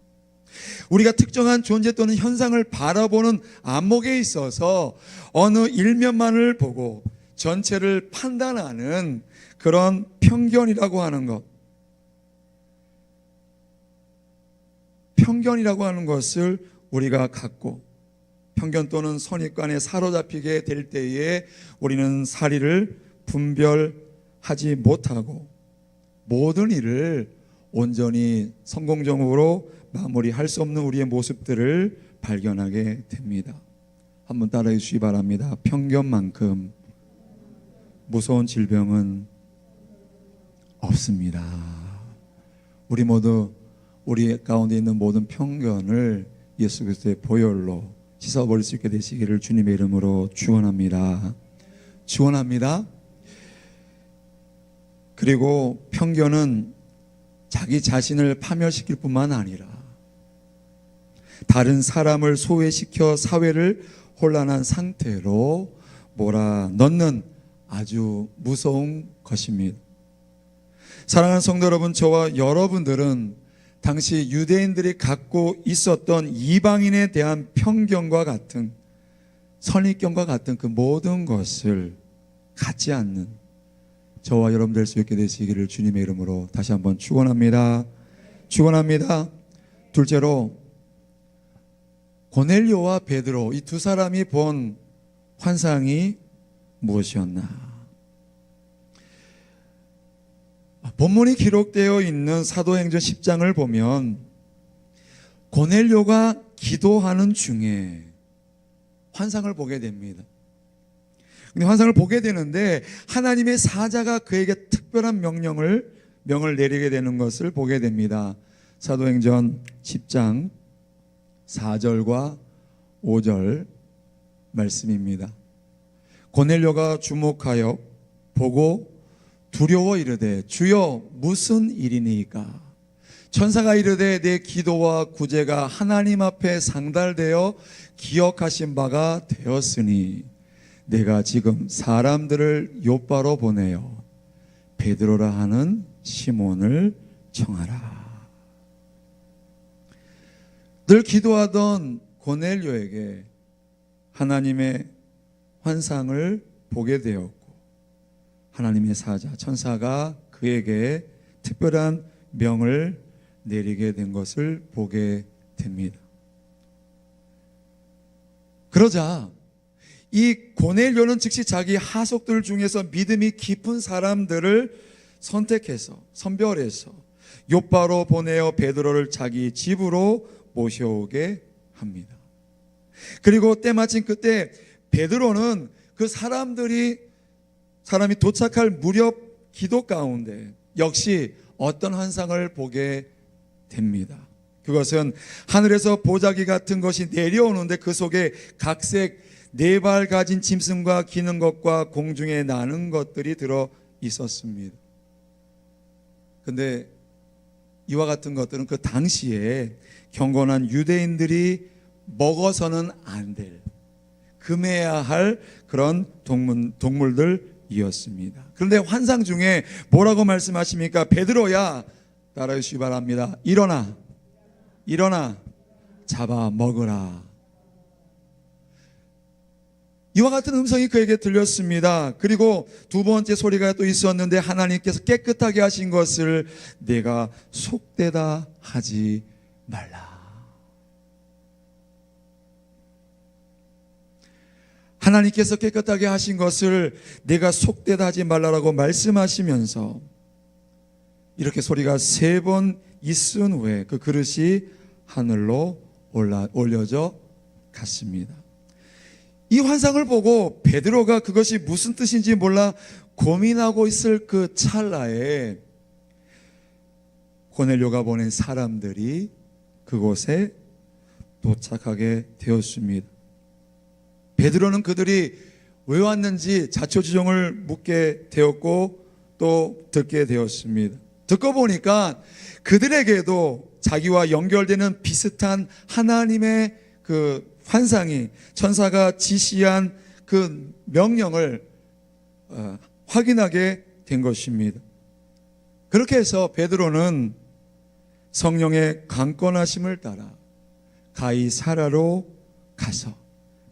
우리가 특정한 존재 또는 현상을 바라보는 안목에 있어서 어느 일면만을 보고 전체를 판단하는 그런 편견이라고 하는 것, 편견이라고 하는 것을 우리가 갖고 편견 또는 선입관에 사로잡히게 될 때에 우리는 사리를 분별하지 못하고 모든 일을 온전히 성공적으로 마무리할 수 없는 우리의 모습들을 발견하게 됩니다. 한번 따라해 주시기 바랍니다. 편견만큼 무서운 질병은 없습니다. 우리 모두 우리 가운데 있는 모든 편견을 예수 그리스도의 보혈로 씻어버릴 수 있게 되시기를 주님의 이름으로 축원합니다. 축원합니다. 그리고 편견은 자기 자신을 파멸시킬 뿐만 아니라 다른 사람을 소외시켜 사회를 혼란한 상태로 몰아넣는 아주 무서운 것입니다. 사랑하는 성도 여러분, 저와 여러분들은 당시 유대인들이 갖고 있었던 이방인에 대한 편견과 같은 선입견과 같은 그 모든 것을 갖지 않는 저와 여러분 될 수 있게 되시기를 주님의 이름으로 다시 한번 축원합니다. 축원합니다. 둘째로 고넬료와 베드로 이 두 사람이 본 환상이 무엇이었나? 본문이 기록되어 있는 사도행전 10장을 보면 고넬료가 기도하는 중에 환상을 보게 됩니다. 근데 환상을 보게 되는데 하나님의 사자가 그에게 특별한 명을 내리게 되는 것을 보게 됩니다. 사도행전 10장 4절과 5절 말씀입니다. 고넬료가 주목하여 보고 두려워 이르되 주여 무슨 일이니까? 천사가 이르되 내 기도와 구제가 하나님 앞에 상달되어 기억하신 바가 되었으니 내가 지금 사람들을 요바로 보내어 베드로라 하는 시몬을 청하라. 늘 기도하던 고넬료에게 하나님의 환상을 보게 되었고 하나님의 사자 천사가 그에게 특별한 명을 내리게 된 것을 보게 됩니다. 그러자 이 고넬료는 즉시 자기 하속들 중에서 믿음이 깊은 사람들을 선택해서 선별해서 요바로 보내어 베드로를 자기 집으로 모셔오게 합니다. 그리고 때마침 그때 베드로는 그 사람이 도착할 무렵 기도 가운데 역시 어떤 환상을 보게 됩니다. 그것은 하늘에서 보자기 같은 것이 내려오는데 그 속에 각색 4발 가진 짐승과 기는 것과 공중에 나는 것들이 들어 있었습니다. 근데 이와 같은 것들은 그 당시에 경건한 유대인들이 먹어서는 안 될, 금해야 할 그런 동물들이었습니다. 그런데 환상 중에 뭐라고 말씀하십니까? 베드로야, 따라해 주시기 바랍니다. 일어나 잡아 먹으라. 이와 같은 음성이 그에게 들렸습니다. 그리고 두 번째 소리가 또 있었는데 하나님께서 깨끗하게 하신 것을 내가 속되다 하지 말라. 하나님께서 깨끗하게 하신 것을 내가 속되다 하지 말라라고 말씀하시면서 이렇게 소리가 3번 있은 후에 그 그릇이 하늘로 올려져 갔습니다. 이 환상을 보고 베드로가 그것이 무슨 뜻인지 몰라 고민하고 있을 그 찰나에 고넬료가 보낸 사람들이 그곳에 도착하게 되었습니다. 베드로는 그들이 왜 왔는지 자초지종을 묻게 되었고 또 듣게 되었습니다. 듣고 보니까 그들에게도 자기와 연결되는 비슷한 하나님의 그 환상이 천사가 지시한 그 명령을 확인하게 된 것입니다. 그렇게 해서 베드로는 성령의 강권하심을 따라 가이사라로 가서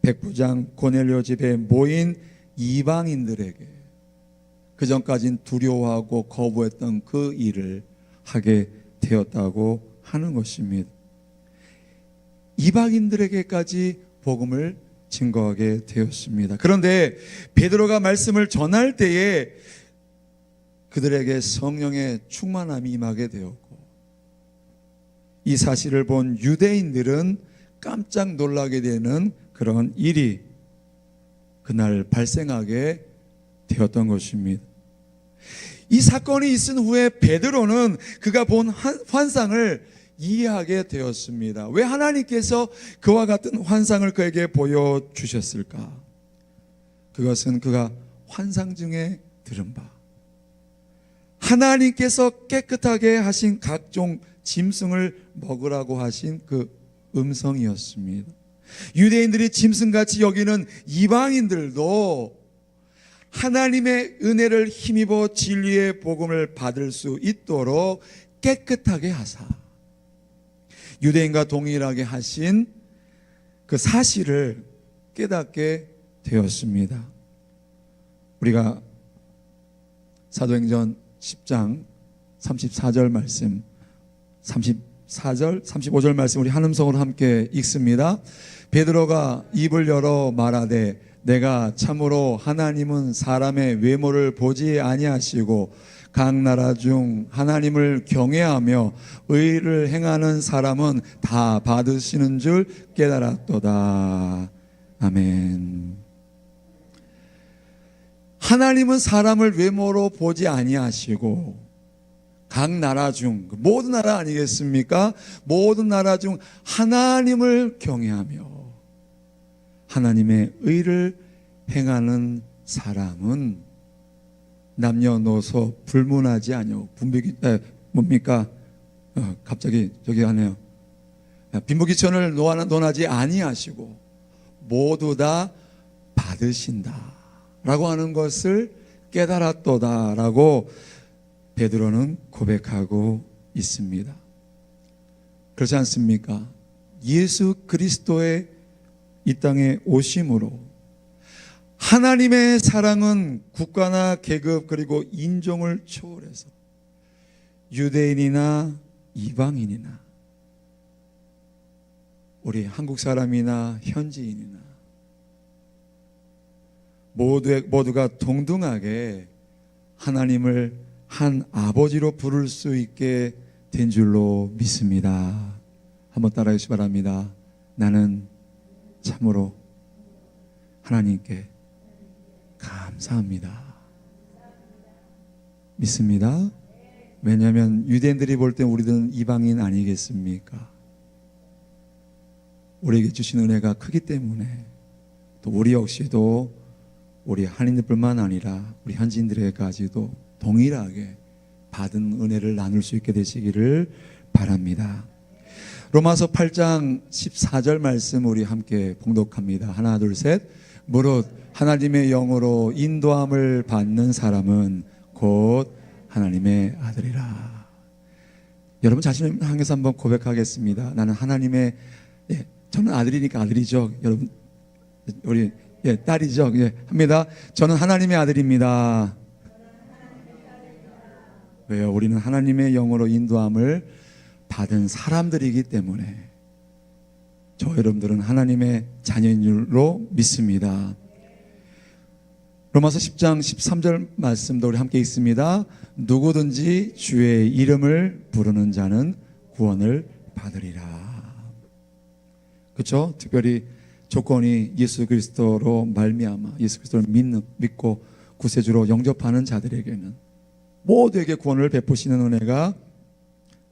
백부장 고넬료 집에 모인 이방인들에게 그전까진 두려워하고 거부했던 그 일을 하게 되었다고 하는 것입니다. 이방인들에게까지 복음을 증거하게 되었습니다. 그런데 베드로가 말씀을 전할 때에 그들에게 성령의 충만함이 임하게 되었고 이 사실을 본 유대인들은 깜짝 놀라게 되는 그런 일이 그날 발생하게 되었던 것입니다. 이 사건이 있은 후에 베드로는 그가 본 환상을 이해하게 되었습니다. 왜 하나님께서 그와 같은 환상을 그에게 보여주셨을까? 그것은 그가 환상 중에 들은 바 하나님께서 깨끗하게 하신 각종 짐승을 먹으라고 하신 그 음성이었습니다. 유대인들이 짐승같이 여기는 이방인들도 하나님의 은혜를 힘입어 진리의 복음을 받을 수 있도록 깨끗하게 하사 유대인과 동일하게 하신 그 사실을 깨닫게 되었습니다. 우리가 사도행전 10장 34절 말씀 34절 35절 말씀 우리 한 음성으로 함께 읽습니다. 베드로가 입을 열어 말하되 내가 참으로 하나님은 사람의 외모를 보지 아니하시고 각 나라 중 하나님을 경외하며 의를 행하는 사람은 다 받으시는 줄 깨달았도다. 아멘. 하나님은 사람을 외모로 보지 아니하시고 각 나라 중 모든 나라 아니겠습니까? 모든 나라 중 하나님을 경외하며 하나님의 의를 행하는 사람은 남녀노소 불문하지 아니오. 뭡니까? 갑자기 저기 하네요. 빈부귀천을 논하지 아니하시고 모두 다 받으신다 라고 하는 것을 깨달았도다 라고 베드로는 고백하고 있습니다. 그렇지 않습니까? 예수 그리스도의 이 땅에 오심으로 하나님의 사랑은 국가나 계급 그리고 인종을 초월해서 유대인이나 이방인이나 우리 한국 사람이나 현지인이나 모두가 동등하게 하나님을 한 아버지로 부를 수 있게 된 줄로 믿습니다. 한번 따라해 주시기 바랍니다. 나는 참으로 하나님께 감사합니다. 믿습니다. 왜냐하면 유대인들이 볼 때 우리들은 이방인 아니겠습니까? 우리에게 주신 은혜가 크기 때문에 또 우리 역시도 우리 한인들뿐만 아니라 우리 현지인들에게까지도 동일하게 받은 은혜를 나눌 수 있게 되시기를 바랍니다. 로마서 8장 14절 말씀 우리 함께 봉독합니다. 하나 둘 셋. 무릇 하나님의 영으로 인도함을 받는 사람은 곧 하나님의 아들이라. 여러분 자신을 향해서 한번 고백하겠습니다. 나는 하나님의 저는 아들이니까 아들이죠. 여러분 우리 딸이죠. 합니다. 저는 하나님의 아들입니다. 왜요? 우리는 하나님의 영으로 인도함을 받은 사람들이기 때문에 저 여러분들은 하나님의 자녀인 줄로 믿습니다. 로마서 10장 13절 말씀도 우리 함께 있습니다. 누구든지 주의 이름을 부르는 자는 구원을 받으리라. 그렇죠? 특별히 조건이 예수 그리스도로 말미암아 예수 그리스도를 믿고 구세주로 영접하는 자들에게는 모두에게 구원을 베푸시는 은혜가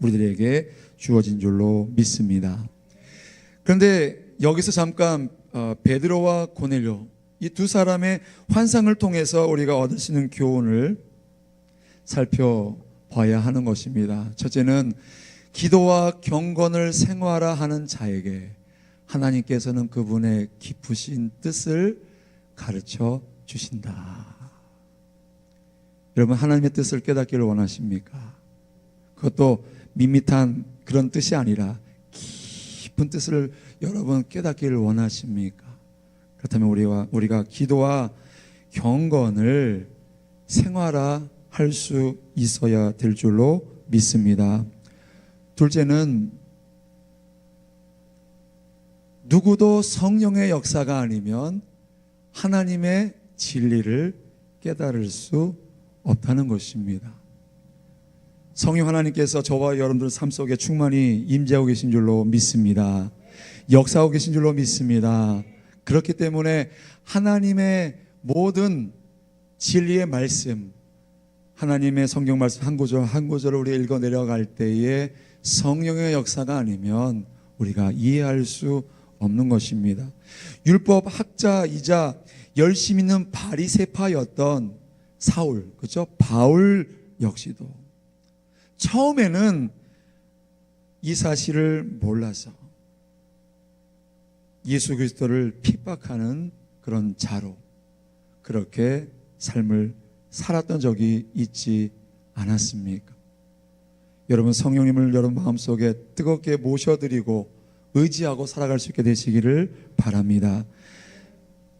우리들에게 주어진 줄로 믿습니다. 그런데 여기서 잠깐 베드로와 고넬료 이 두 사람의 환상을 통해서 우리가 얻을 수 있는 교훈을 살펴봐야 하는 것입니다. 첫째는 기도와 경건을 생활화하는 자에게 하나님께서는 그분의 깊으신 뜻을 가르쳐 주신다. 여러분 하나님의 뜻을 깨닫기를 원하십니까? 그것도 밋밋한 그런 뜻이 아니라 깊은 뜻을 여러분 깨닫기를 원하십니까? 그렇다면 우리가 기도와 경건을 생활화할 수 있어야 될 줄로 믿습니다. 둘째는 누구도 성령의 역사가 아니면 하나님의 진리를 깨달을 수 없다는 것입니다. 성령 하나님께서 저와 여러분들 삶 속에 충만히 임재하고 계신 줄로 믿습니다. 역사하고 계신 줄로 믿습니다. 그렇기 때문에 하나님의 모든 진리의 말씀, 하나님의 성경 말씀 한 구절 한 구절을 우리가 읽어 내려갈 때에 성령의 역사가 아니면 우리가 이해할 수 없는 것입니다. 율법 학자이자 열심 있는 바리새파였던 사울, 그렇죠? 바울 역시도 처음에는 이 사실을 몰라서 예수 그리스도를 핍박하는 그런 자로 그렇게 삶을 살았던 적이 있지 않았습니까? 여러분 성령님을 여러분 마음속에 뜨겁게 모셔드리고 의지하고 살아갈 수 있게 되시기를 바랍니다.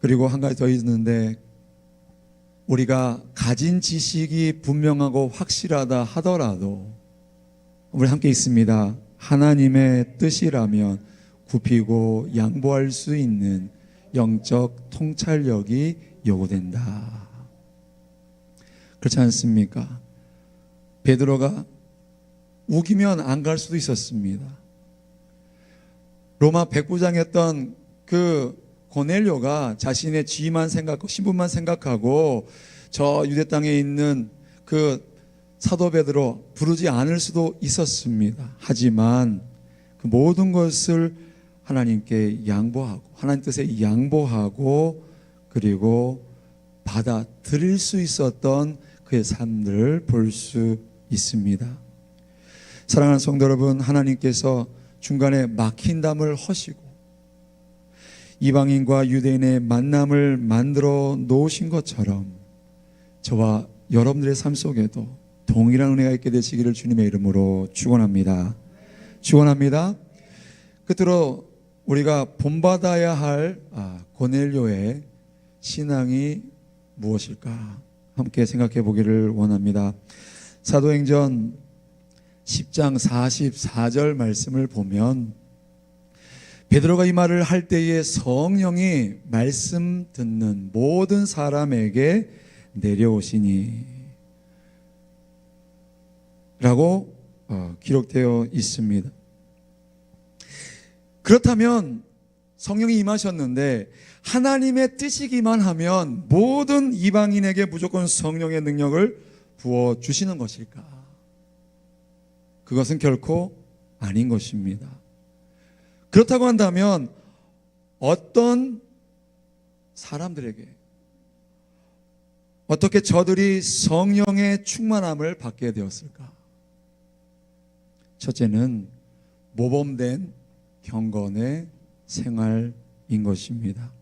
그리고 한 가지 더 있는데 우리가 가진 지식이 분명하고 확실하다 하더라도 우리 함께 있습니다. 하나님의 뜻이라면 굽히고 양보할 수 있는 영적 통찰력이 요구된다. 그렇지 않습니까? 베드로가 우기면 안 갈 수도 있었습니다. 로마 백부장이었던 그 고넬료가 자신의 지위만 생각하고 신분만 생각하고 저 유대 땅에 있는 그 사도 베드로 부르지 않을 수도 있었습니다. 하지만 그 모든 것을 하나님께 양보하고 하나님 뜻에 양보하고 그리고 받아들일 수 있었던 그의 삶들을 볼 수 있습니다. 사랑하는 성도 여러분, 하나님께서 중간에 막힌 담을 허시고 이방인과 유대인의 만남을 만들어 놓으신 것처럼 저와 여러분들의 삶 속에도 동일한 은혜가 있게 되시기를 주님의 이름으로 축원합니다. 축원합니다. 끝으로 우리가 본받아야 할 고넬료의 신앙이 무엇일까 함께 생각해 보기를 원합니다. 사도행전 10장 44절 말씀을 보면 베드로가 이 말을 할 때에 성령이 말씀 듣는 모든 사람에게 내려오시니 라고 기록되어 있습니다. 그렇다면 성령이 임하셨는데 하나님의 뜻이기만 하면 모든 이방인에게 무조건 성령의 능력을 부어주시는 것일까? 그것은 결코 아닌 것입니다. 그렇다고 한다면 어떤 사람들에게 어떻게 저들이 성령의 충만함을 받게 되었을까? 첫째는 모범된 경건의 생활인 것입니다.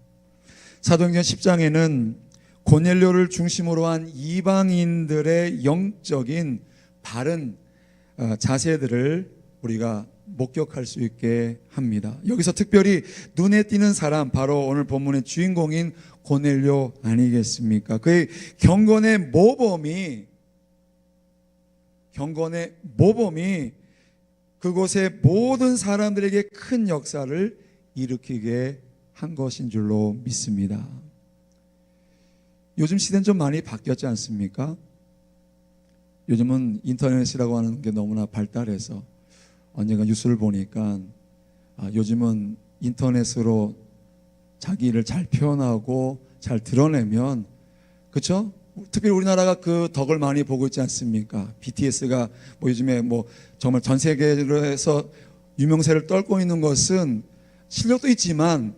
사도행전 10장에는 고넬료를 중심으로 한 이방인들의 영적인 바른 자세들을 우리가 목격할 수 있게 합니다. 여기서 특별히 눈에 띄는 사람, 바로 오늘 본문의 주인공인 고넬료 아니겠습니까? 그의 경건의 모범이 그곳의 모든 사람들에게 큰 역사를 일으키게 한 것인 줄로 믿습니다. 요즘 시대는 좀 많이 바뀌었지 않습니까? 요즘은 인터넷이라고 하는 게 너무나 발달해서 언젠가 뉴스를 보니까 요즘은 인터넷으로 자기를 잘 표현하고 잘 드러내면, 그렇죠? 특별히 우리나라가 그 덕을 많이 보고 있지 않습니까? BTS가 요즘에 정말 전 세계에서 유명세를 떨고 있는 것은 실력도 있지만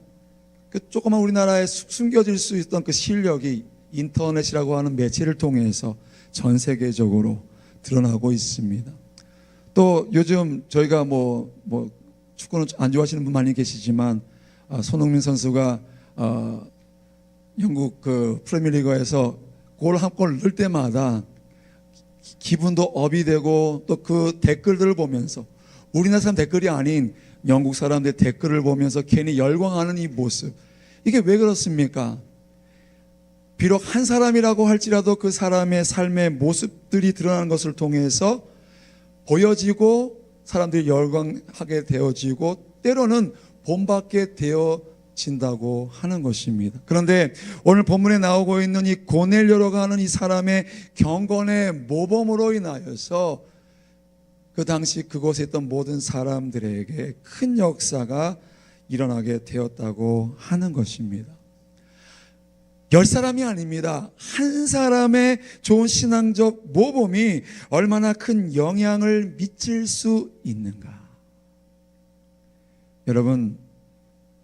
그 조그만 우리나라에 숨겨질 수 있던 그 실력이 인터넷이라고 하는 매체를 통해서 전 세계적으로 드러나고 있습니다. 또 요즘 저희가 축구는 안 좋아하시는 분 많이 계시지만 손흥민 선수가 영국 그 프리미어리그에서 골 한 골 넣을 때마다 기분도 업이 되고, 또 그 댓글들을 보면서 우리나라 사람 댓글이 아닌 영국 사람들의 댓글을 보면서 괜히 열광하는 이 모습, 이게 왜 그렇습니까? 비록 한 사람이라고 할지라도 그 사람의 삶의 모습들이 드러나는 것을 통해서 보여지고 사람들이 열광하게 되어지고 때로는 본받게 되어진다고 하는 것입니다. 그런데 오늘 본문에 나오고 있는 이 고넬료라고 하는 이 사람의 경건의 모범으로 인하여서 그 당시 그곳에 있던 모든 사람들에게 큰 역사가 일어나게 되었다고 하는 것입니다. 10사람이 아닙니다. 한 사람의 좋은 신앙적 모범이 얼마나 큰 영향을 미칠 수 있는가. 여러분,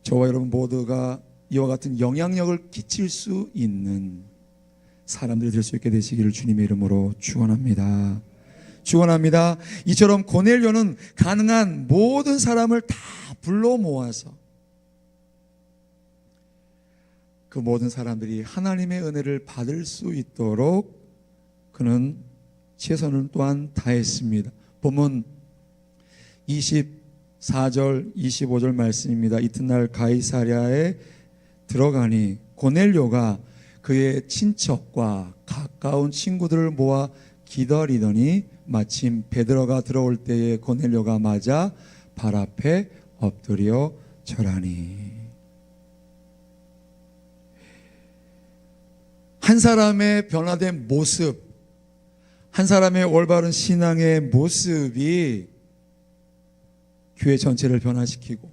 저와 여러분 모두가 이와 같은 영향력을 끼칠 수 있는 사람들이 될 수 있게 되시기를 주님의 이름으로 축원합니다. 축원합니다. 이처럼 고넬료는 가능한 모든 사람을 다 불러 모아서 그 모든 사람들이 하나님의 은혜를 받을 수 있도록 그는 최선을 또한 다했습니다. 본문 24절 25절 말씀입니다. 이튿날 가이사랴에 들어가니 고넬료가 그의 친척과 가까운 친구들을 모아 기다리더니 마침 베드로가 들어올 때에 고넬료가 맞아 발 앞에 엎드려 절하니. 한 사람의 변화된 모습, 한 사람의 올바른 신앙의 모습이 교회 전체를 변화시키고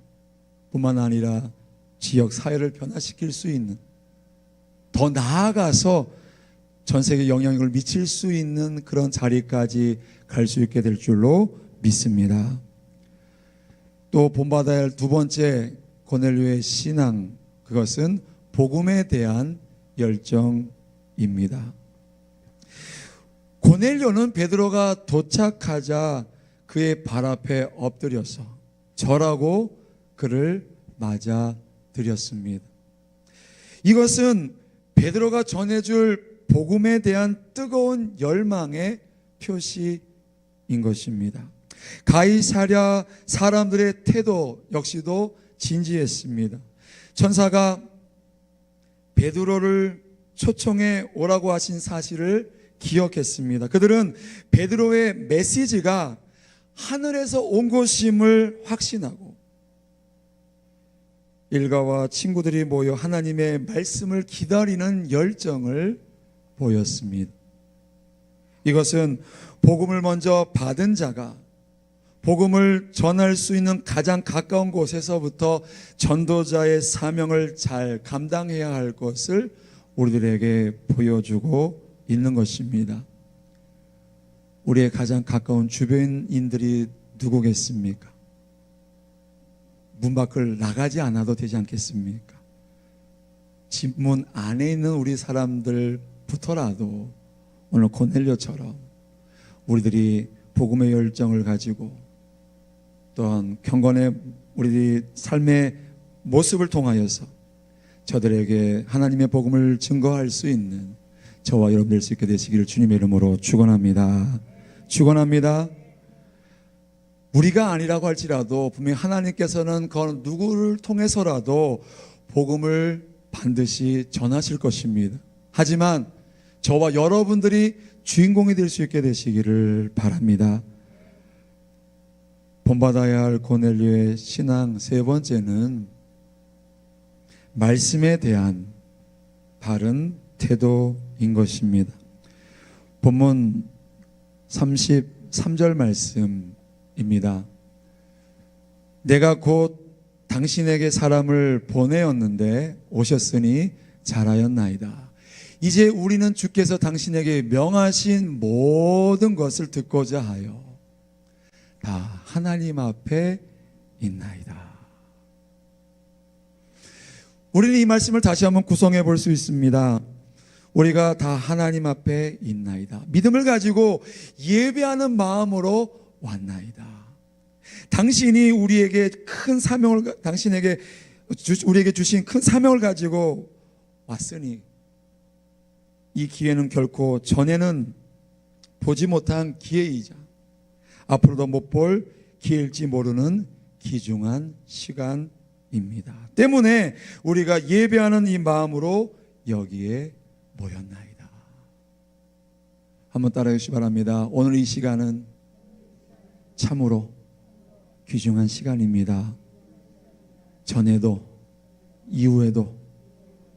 뿐만 아니라 지역 사회를 변화시킬 수 있는, 더 나아가서 전 세계에 영향력을 미칠 수 있는 그런 자리까지 갈 수 있게 될 줄로 믿습니다. 또 본받아야 할 두 번째 고넬료의 신앙, 그것은 복음에 대한 열정입니다. 고넬료는 베드로가 도착하자 그의 발 앞에 엎드려서 절하고 그를 맞아드렸습니다. 이것은 베드로가 전해줄 복음에 대한 뜨거운 열망의 표시인 것입니다. 가이사랴 사람들의 태도 역시도 진지했습니다. 천사가 베드로를 초청해 오라고 하신 사실을 기억했습니다. 그들은 베드로의 메시지가 하늘에서 온 것임을 확신하고 일가와 친구들이 모여 하나님의 말씀을 기다리는 열정을 보였습니다. 이것은 복음을 먼저 받은 자가 복음을 전할 수 있는 가장 가까운 곳에서부터 전도자의 사명을 잘 감당해야 할 것을 우리들에게 보여주고 있는 것입니다. 우리의 가장 가까운 주변인들이 누구겠습니까? 문 밖을 나가지 않아도 되지 않겠습니까? 집 문 안에 있는 우리 사람들부터라도 오늘 고넬료처럼 우리들이 복음의 열정을 가지고 또한 경건의 우리 삶의 모습을 통하여서 저들에게 하나님의 복음을 증거할 수 있는 저와 여러분 될 수 있게 되시기를 주님의 이름으로 축원합니다. 축원합니다. 우리가 아니라고 할지라도 분명히 하나님께서는 그 누구를 통해서라도 복음을 반드시 전하실 것입니다. 하지만 저와 여러분들이 주인공이 될 수 있게 되시기를 바랍니다. 본받아야 할 고넬료의 신앙 세 번째는 말씀에 대한 바른 태도인 것입니다. 본문 33절 말씀입니다. 내가 곧 당신에게 사람을 보내었는데 오셨으니 잘하였나이다. 이제 우리는 주께서 당신에게 명하신 모든 것을 듣고자 하여 다 하나님 앞에 있나이다. 우리는 이 말씀을 다시 한번 구성해 볼 수 있습니다. 우리가 다 하나님 앞에 있나이다. 믿음을 가지고 예배하는 마음으로 왔나이다. 당신이 우리에게 큰 사명을 우리에게 주신 큰 사명을 가지고 왔으니 이 기회는 결코 전에는 보지 못한 기회이자 앞으로도 못 볼 기회일지 모르는 귀중한 시간입니다. 때문에 우리가 예배하는 이 마음으로 여기에 모였나이다. 한번 따라해 주시기 바랍니다. 오늘 이 시간은 참으로 귀중한 시간입니다. 전에도 이후에도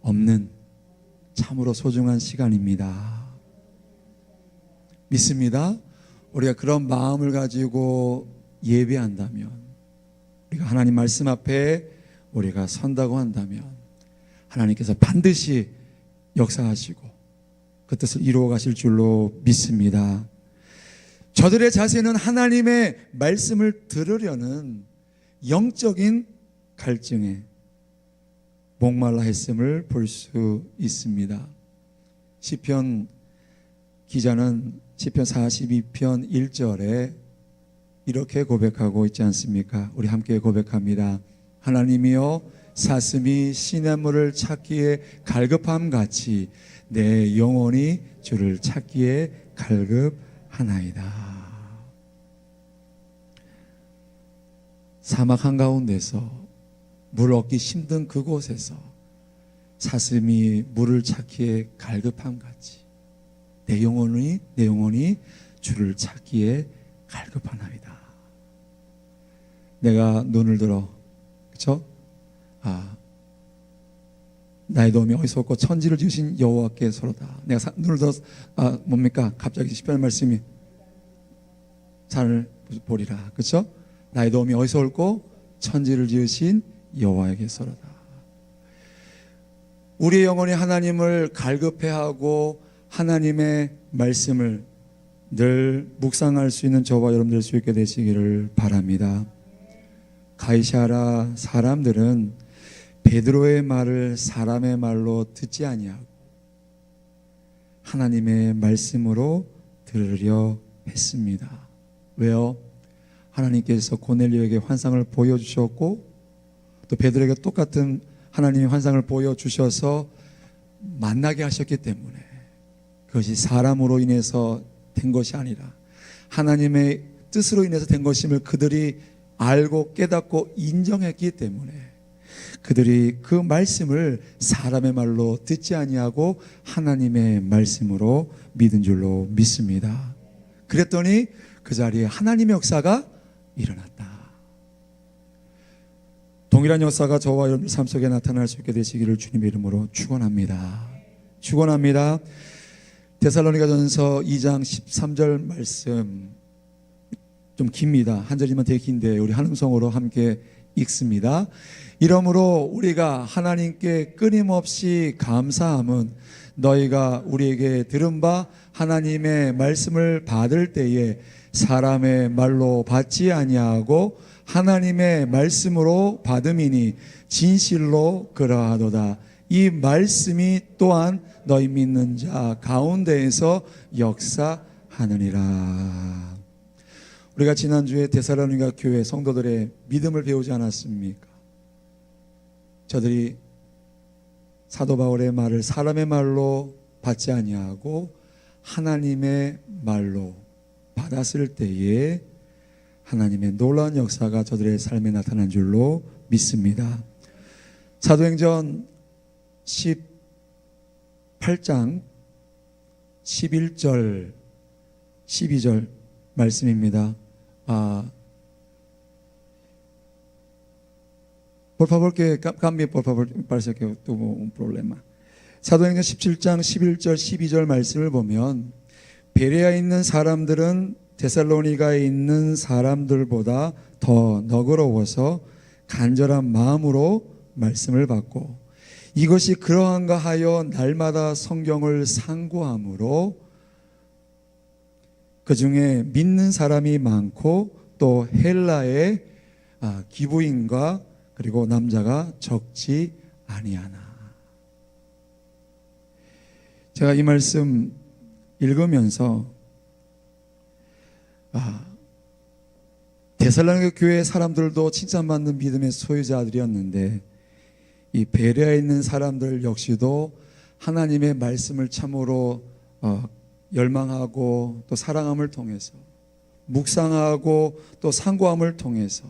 없는 참으로 소중한 시간입니다. 믿습니다. 우리가 그런 마음을 가지고 예배한다면, 우리가 하나님 말씀 앞에 우리가 선다고 한다면 하나님께서 반드시 역사하시고 그 뜻을 이루어 가실 줄로 믿습니다. 저들의 자세는 하나님의 말씀을 들으려는 영적인 갈증에 목말라 했음을 볼 수 있습니다. 시편 기자는 시편 42편 1절에 이렇게 고백하고 있지 않습니까? 우리 함께 고백합니다. 하나님이여 사슴이 시냇물을 찾기에 갈급함 같이 내 영혼이 주를 찾기에 갈급하나이다. 사막 한가운데서 물 얻기 힘든 그곳에서 사슴이 물을 찾기에 갈급함 같이 내 영혼이 주를 찾기에 갈급하나이다. 내가 눈을 들어, 그렇죠? 나의 도움이 어디서 없고 천지를 지으신 여호와께서로다. 내가 눈을 들어 뭡니까? 갑자기 시편 말씀이 산을 보리라, 그렇죠? 나의 도움이 어디서 올고 천지를 지으신 여호와에게서로다. 우리의 영혼이 하나님을 갈급해하고 하나님의 말씀을 늘 묵상할 수 있는 저와 여러분 될 수 있게 되시기를 바랍니다. 가이사랴 사람들은 베드로의 말을 사람의 말로 듣지 아니하고 하나님의 말씀으로 들으려 했습니다. 왜요? 하나님께서 고넬료에게 환상을 보여주셨고 또 베드로에게 똑같은 하나님의 환상을 보여주셔서 만나게 하셨기 때문에 그것이 사람으로 인해서 된 것이 아니라 하나님의 뜻으로 인해서 된 것임을 그들이 알고 깨닫고 인정했기 때문에 그들이 그 말씀을 사람의 말로 듣지 아니하고 하나님의 말씀으로 믿은 줄로 믿습니다. 그랬더니 그 자리에 하나님의 역사가 일어났다. 동일한 역사가 저와 여러분들 삶 속에 나타날 수 있게 되시기를 주님의 이름으로 축원합니다. 축원합니다. 데살로니가전서 2장 13절 말씀 좀 깁니다. 한 절이면 되게 긴데 우리 한 음성으로 함께 읽습니다. 이러므로 우리가 하나님께 끊임없이 감사함은 너희가 우리에게 들은 바 하나님의 말씀을 받을 때에 사람의 말로 받지 아니하고 하나님의 말씀으로 받음이니 진실로 그러하도다. 이 말씀이 또한 너희 믿는 자 가운데에서 역사하느니라. 우리가 지난주에 데살로니가 교회 성도들의 믿음을 배우지 않았습니까? 저들이 사도 바울의 말을 사람의 말로 받지 아니하고 하나님의 말로 받았을 때에 하나님의 놀라운 역사가 저들의 삶에 나타난 줄로 믿습니다. 사도행전 18장 11절 12절 말씀입니다. Por favor que cambie por favor, parece que tuvo un problema. 사도행전 17장 11절 12절 말씀을 보면 베레아에 있는 사람들은 데살로니가에 있는 사람들보다 더 너그러워서 간절한 마음으로 말씀을 받고 이것이 그러한가 하여 날마다 성경을 상고함으로 그 중에 믿는 사람이 많고 또 헬라의 기부인과 그리고 남자가 적지 아니하나. 제가 이 말씀 읽으면서 데살로니가 교회 사람들도 칭찬받는 믿음의 소유자들이었는데 이 베레아에 있는 사람들 역시도 하나님의 말씀을 참으로 열망하고 또 사랑함을 통해서 묵상하고 또 상고함을 통해서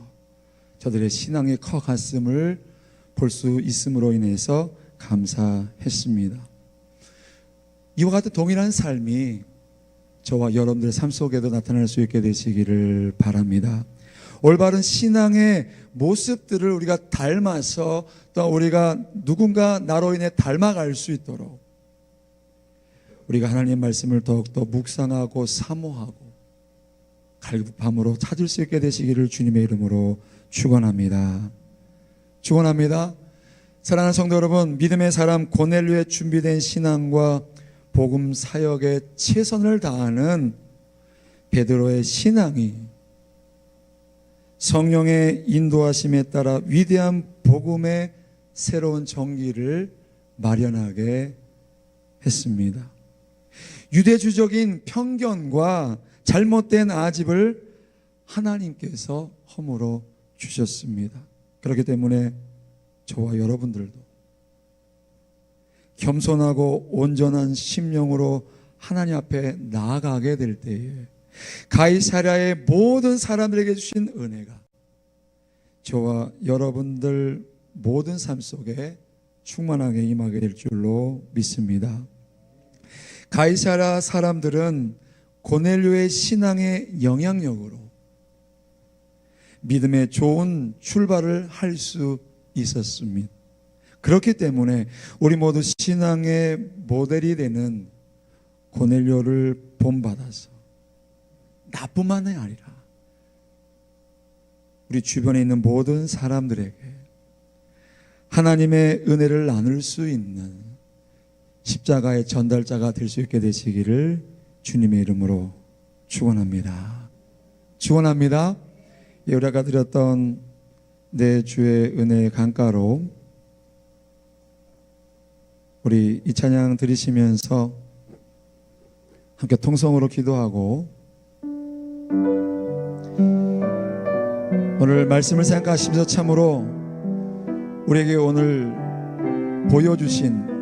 저들의 신앙이 커갔음을 볼 수 있음으로 인해서 감사했습니다. 이와 같은 동일한 삶이 저와 여러분들의 삶 속에도 나타날 수 있게 되시기를 바랍니다. 올바른 신앙의 모습들을 우리가 닮아서 또 우리가 누군가 나로 인해 닮아갈 수 있도록 우리가 하나님의 말씀을 더욱더 묵상하고 사모하고 갈급함으로 찾을 수 있게 되시기를 주님의 이름으로 축원합니다. 축원합니다. 사랑하는 성도 여러분, 믿음의 사람 고넬료의 준비된 신앙과 복음 사역에 최선을 다하는 베드로의 신앙이 성령의 인도하심에 따라 위대한 복음의 새로운 정기를 마련하게 했습니다. 유대주적인 편견과 잘못된 아집을 하나님께서 허물어 주셨습니다. 그렇기 때문에 저와 여러분들도 겸손하고 온전한 심령으로 하나님 앞에 나아가게 될 때에 가이사랴의 모든 사람들에게 주신 은혜가 저와 여러분들 모든 삶 속에 충만하게 임하게 될 줄로 믿습니다. 가이사랴 사람들은 고넬료의 신앙의 영향력으로 믿음의 좋은 출발을 할 수 있었습니다. 그렇기 때문에 우리 모두 신앙의 모델이 되는 고넬료를 본받아서 나뿐만이 아니라 우리 주변에 있는 모든 사람들에게 하나님의 은혜를 나눌 수 있는 십자가의 전달자가 될 수 있게 되시기를 주님의 이름으로 축원합니다. 축원합니다. 우리가 드렸던 내 주의 은혜의 강가로 우리 이 찬양 들으시면서 함께 통성으로 기도하고 오늘 말씀을 생각하시면서 참으로 우리에게 오늘 보여주신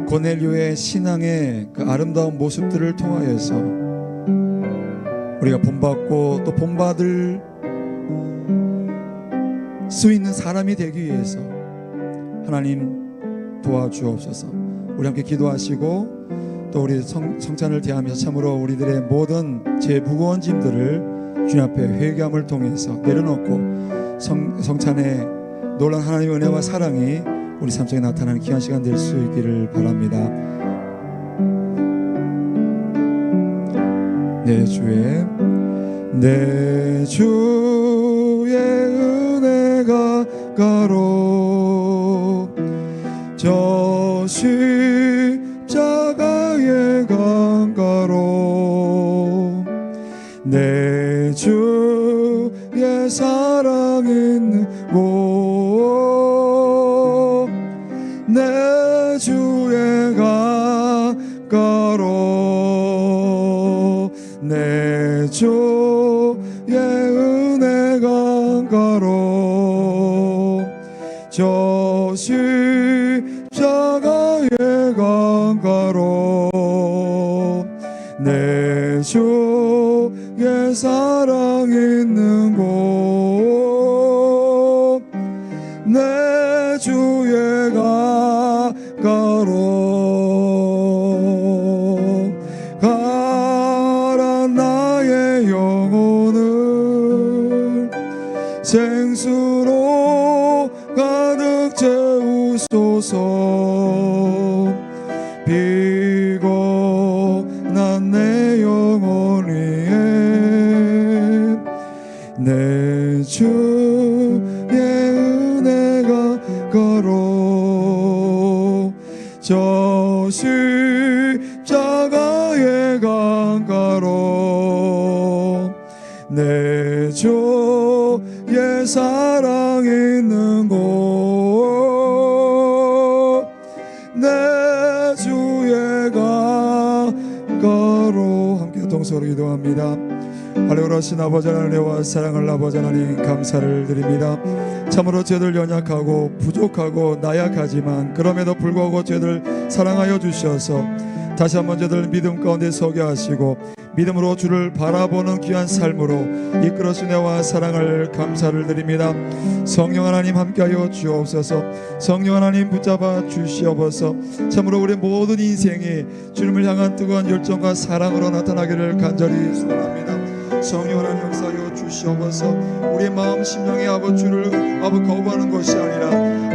고넬료의 신앙의 그 아름다운 모습들을 통하여서 우리가 본받고 또 본받을 수 있는 사람이 되기 위해서 하나님 도와주옵소서. 우리 함께 기도하시고 또 우리 성찬을 대하면서 참으로 우리들의 모든 제 무거운 짐들을 주님 앞에 회개함을 통해서 내려놓고 성찬의 놀라운 하나님의 은혜와 사랑이 우리 삶 속에 나타나는 귀한 시간 될 수 있기를 바랍니다. 내 주의 은혜가 가로 저 십자가의 강가로 내 주의 사랑 있는 곳 내 주의 강가로 내 주의 은혜가 가로 저 십자가의 강가로 내 주의 사랑 있는 곳 내 주의 강가로 가라 나의 영혼을 생수로 가득 채우소서 피곤한 내 영혼 위에 내 주의 은혜가 가로 저 십자가의 강가로 내 주의 사랑 있는 곳 내 주의 강가로 함께 동서로 기도합니다. 할렐루야. 아버지 하나님 은혜와 사랑을 아버지 하나님 감사를 드립니다. 참으로 저희들 연약하고 부족하고 나약하지만 그럼에도 불구하고 저희들 사랑하여 주셔서 다시 한번 저희들 믿음 가운데 서게 하시고 믿음으로 주를 바라보는 귀한 삶으로 이끌어 주내와 사랑을 감사를 드립니다. 성령 하나님 함께하여 주옵소서. 성령 하나님 붙잡아 주시옵소서. 참으로 우리 모든 인생이 주님을 향한 뜨거운 열정과 사랑으로 나타나기를 간절히 소원합니다. 성령 하나님 역사하여 주시옵소서. 우리의 마음 심령이 아버지 주를 거부하는 것이 아니라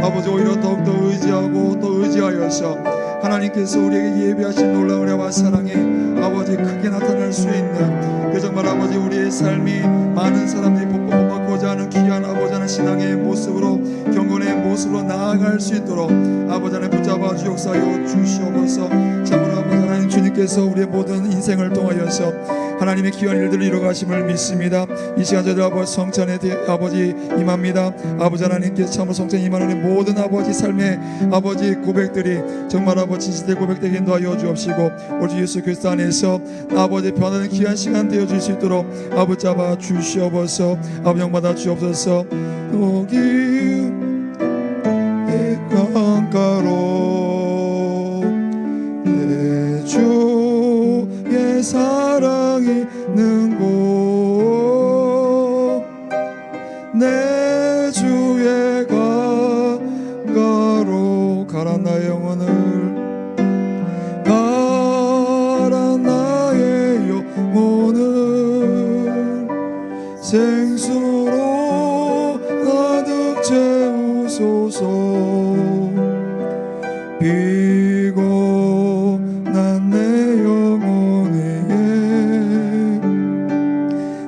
아버지 오히려 더욱더 의지하고 또 의지하여서 하나님께서 우리에게 예비하신 놀라운 은혜와 사랑이 아버지 크게 나타날 수 있는 그 정말 아버지 우리의 삶이 많은 사람들이 복받고자 하는 귀한 아버지 하나님 신앙의 모습으로 경건의 모습으로 나아갈 수 있도록 아버지 하나님 붙잡아 주옵사여 주시옵소서. 참으로 아버지 하나님 주님께서 우리의 모든 인생을 통하여서 하나님의 귀한 일들을 이루어가심을 믿습니다. 이 시간 저희들 아버지 성찬에 아버지 임합니다. 아버지 하나님께서 참으로 성찬에 임하는 모든 아버지 삶의 아버지 고백들이 정말 아버지 진실된 고백되게 인도하여 주옵시고 우리 주 예수 그리스도 안에서 아버지 변하는 귀한 시간 되어줄 수 있도록 아버지 잡아 주시옵소서. 아버지 영받아 주옵소서. 여기 강가로 내 주의 사랑이 있는 곳 내 주의 강가로 가라 나의 영혼을 가라 나의 영혼을 생수로 가득 채우소서 피곤한 내 영혼 위에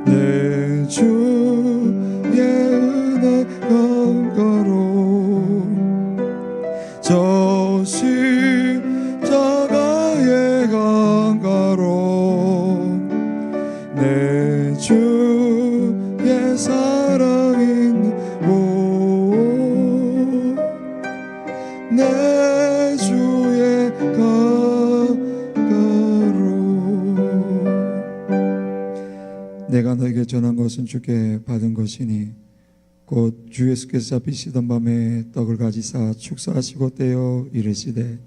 내 주의 은혜 강가로 저 십자가의 강가로 내 주의 사랑 있는 곳 내 주의 강가로 내가 너에게 전한 것은 주께 받은 것이니 곧 주 예수께서 잡히시던 밤에 떡을 가지사 축사하시고 떼어 이르시되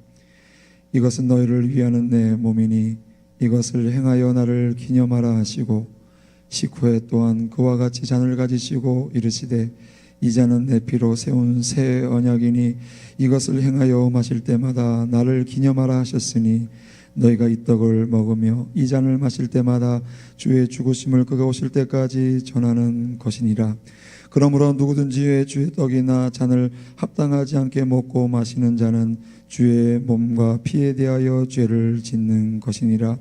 이것은 너희를 위하는 내 몸이니 이것을 행하여 나를 기념하라 하시고 식후에 또한 그와 같이 잔을 가지시고 이르시되 이 잔은 내 피로 세운 새 언약이니 이것을 행하여 마실 때마다 나를 기념하라 하셨으니 너희가 이 떡을 먹으며 이 잔을 마실 때마다 주의 죽으심을 그가 오실 때까지 전하는 것이니라. 그러므로 누구든지 주의 떡이나 잔을 합당하지 않게 먹고 마시는 자는 주의 몸과 피에 대하여 죄를 짓는 것이니라.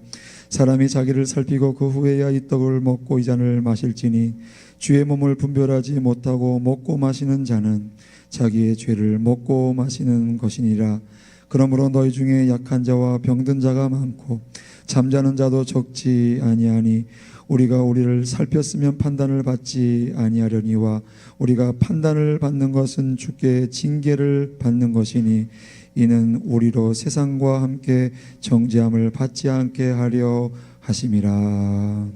사람이 자기를 살피고 그 후에야 이 떡을 먹고 이 잔을 마실지니 주의 몸을 분별하지 못하고 먹고 마시는 자는 자기의 죄를 먹고 마시는 것이니라. 그러므로 너희 중에 약한 자와 병든 자가 많고 잠자는 자도 적지 아니하니 우리가 우리를 살폈으면 판단을 받지 아니하려니와 우리가 판단을 받는 것은 주께 징계를 받는 것이니 이는 우리로 세상과 함께 정죄함을 받지 않게 하려 하심이라.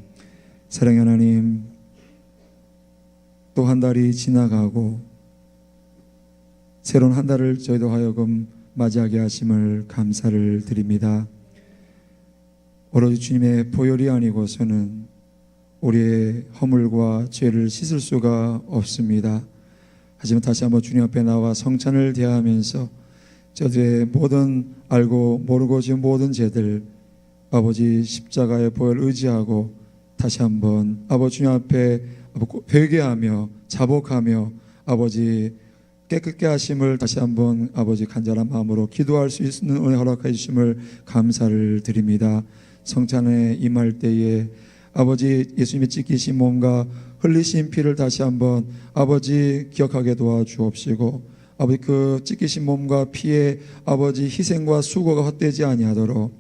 사랑의 하나님, 또 한 달이 지나가고 새로운 한 달을 저희도 하여금 맞이하게 하심을 감사를 드립니다. 오로지 주님의 보혈이 아니고서는 우리의 허물과 죄를 씻을 수가 없습니다. 하지만 다시 한번 주님 앞에 나와 성찬을 대하면서 저들의 모든 알고 모르고 지은 모든 죄들 아버지 십자가의 보혈을 의지하고 다시 한번 아버지 주님 앞에 회개하며 자복하며 아버지 깨끗게 하심을 다시 한번 아버지 간절한 마음으로 기도할 수 있는 은혜 허락해 주심을 감사를 드립니다. 성찬에 임할 때에 아버지 예수님이 찢기신 몸과 흘리신 피를 다시 한번 아버지 기억하게 도와주옵시고 아버지 그 찢기신 몸과 피의 아버지 희생과 수고가 헛되지 아니하도록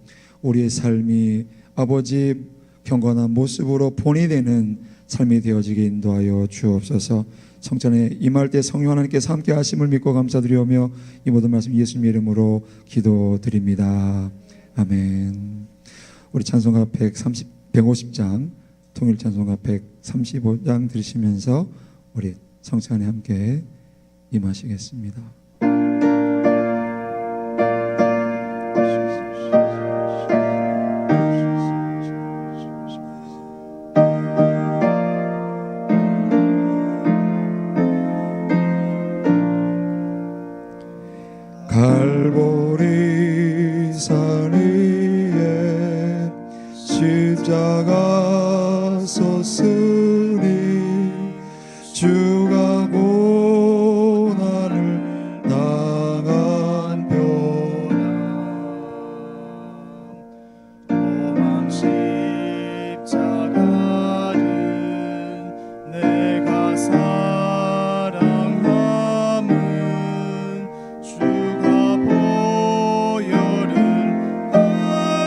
우리의 삶이 아버지 경건한 모습으로 본이 되는 삶이 되어지게 인도하여 주옵소서. 성찬에 임할 때 성령 하나님께서 함께 하심을 믿고 감사드리오며 이 모든 말씀 예수님의 이름으로 기도드립니다. 아멘. 우리 찬송가 150장 통일 찬송가 135장 들으시면서 우리 성찬에 함께 임하시겠습니다. 갈보리 산 위에 십자가 섰으니 주가 고난을 당한 험한 십자가는 내가 사랑함은 주가 보혈을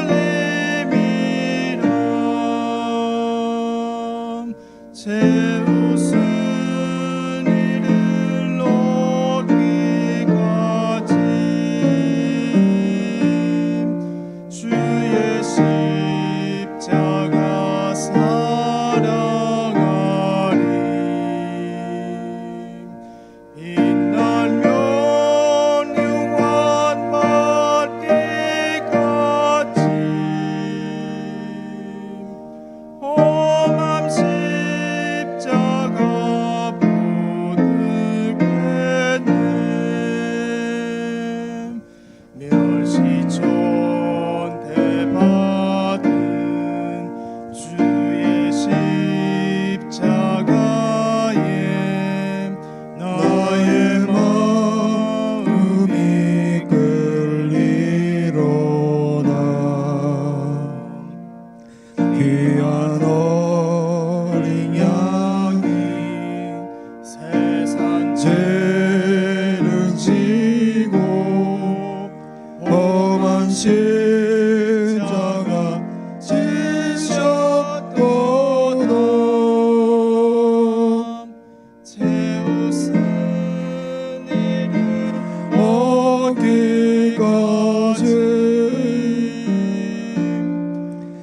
흘림이라. 제 웃음 이를 놓기까지 주의 십자가 사랑하리. 빛날면 영원 받기까지 험한 십자가 붙들겠네. 멸시촌 대받은 주의 십자가에 나의 마음이 끌리로다. 귀한 어린 양이 세상 죄를 지고 험한 십자가 지셨도다. 제 웃음 이를 얻기까지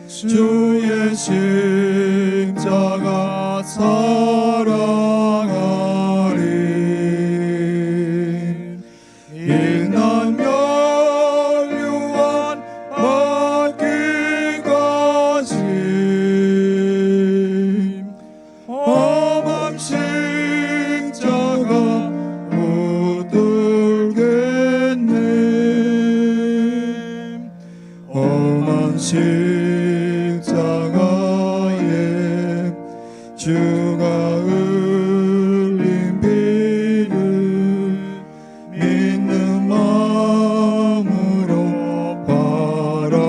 주의 십자가 사랑하리. 빛난 멸류관 십자가에 주가 흘린 피를 믿는 마음으로 바라보니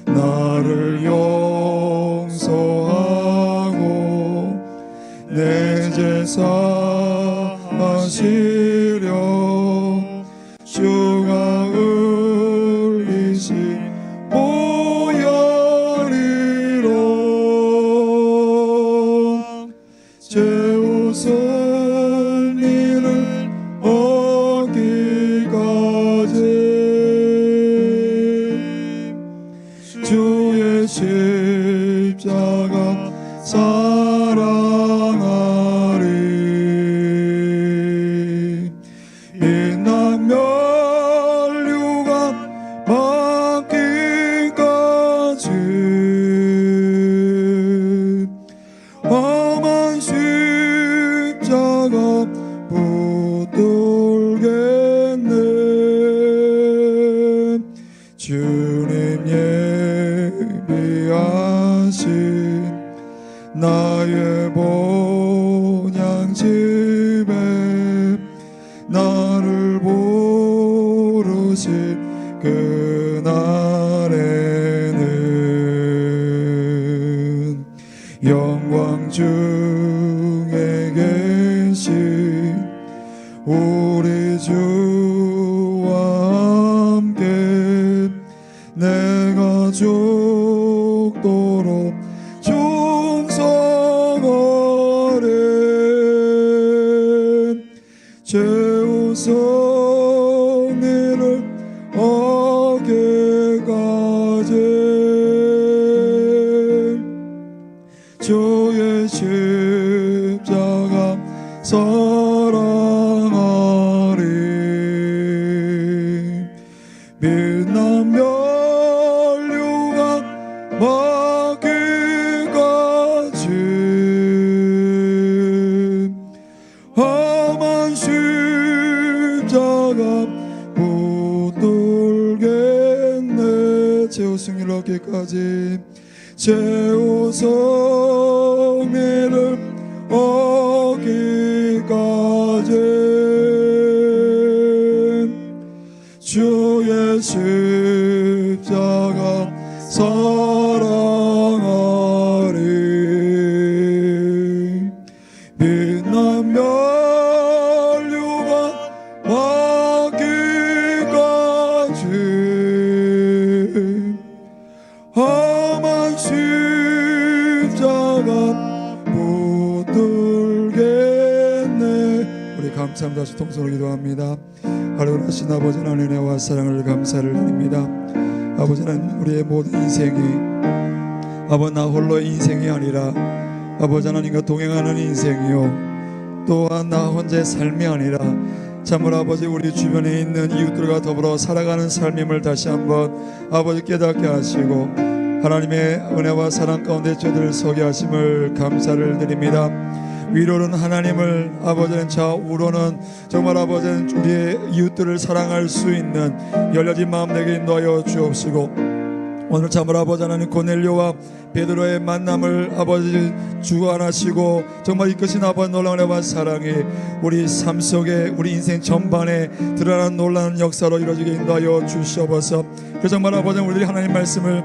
나를 용서하고 내 죄사 하시려 주가 흘리신 보혈이로 죄 웃은 이를 얻기까지 주의 십자가 사랑하리 빛난 멸류관 받기까지 험한 십자가 붙들겠네 주님 예비하신 나의 본향 집에 나를 부르실 그날에는 영광 중에 계신 우리 주와 함께 내가 죽도록 충성하리 죄 웃은 이를 얻기까지 주의 십자가 사랑하리 빛난 멸류관 받기까지 험한 십자가 붙들겠네 죄 웃은 이를 얻기까지 죄 웃은 이를 얻기까지 주의 십자가 사랑하리 빛난 멸류관 받기까지 험한 십자가 붙들겠네 우리 감사합니다. 다시 통성으로 기도합니다. 할렐루야. 아버지 하나님의 은혜와 사랑을 감사를 드립니다. 아버지 하나님 우리의 모든 인생이 아버지 나 홀로의 인생이 아니라 아버지 하나님과 동행하는 인생이요 또한 나 혼자의 삶이 아니라 참으로 아버지 우리 주변에 있는 이웃들과 더불어 살아가는 삶임을 다시 한번 아버지 깨닫게 하시고 하나님의 은혜와 사랑 가운데 저들을 서게 하심을 감사를 드립니다. 위로는 하나님을 아버지는 좌우로는 정말 아버지는 우리의 이웃들을 사랑할 수 있는 열려진 마음 내게 인도하여 주옵시고 오늘 참으로 아버지 하나님 고넬료와 베드로의 만남을 아버지 주관하시고 정말 이끄신 아버지 놀라운 은혜와 사랑이 우리 삶 속에 우리 인생 전반에 드러나는 놀라운 역사로 이루어지게 인도하여 주시옵소서. 그 정말 아버지 우리들이 하나님 말씀을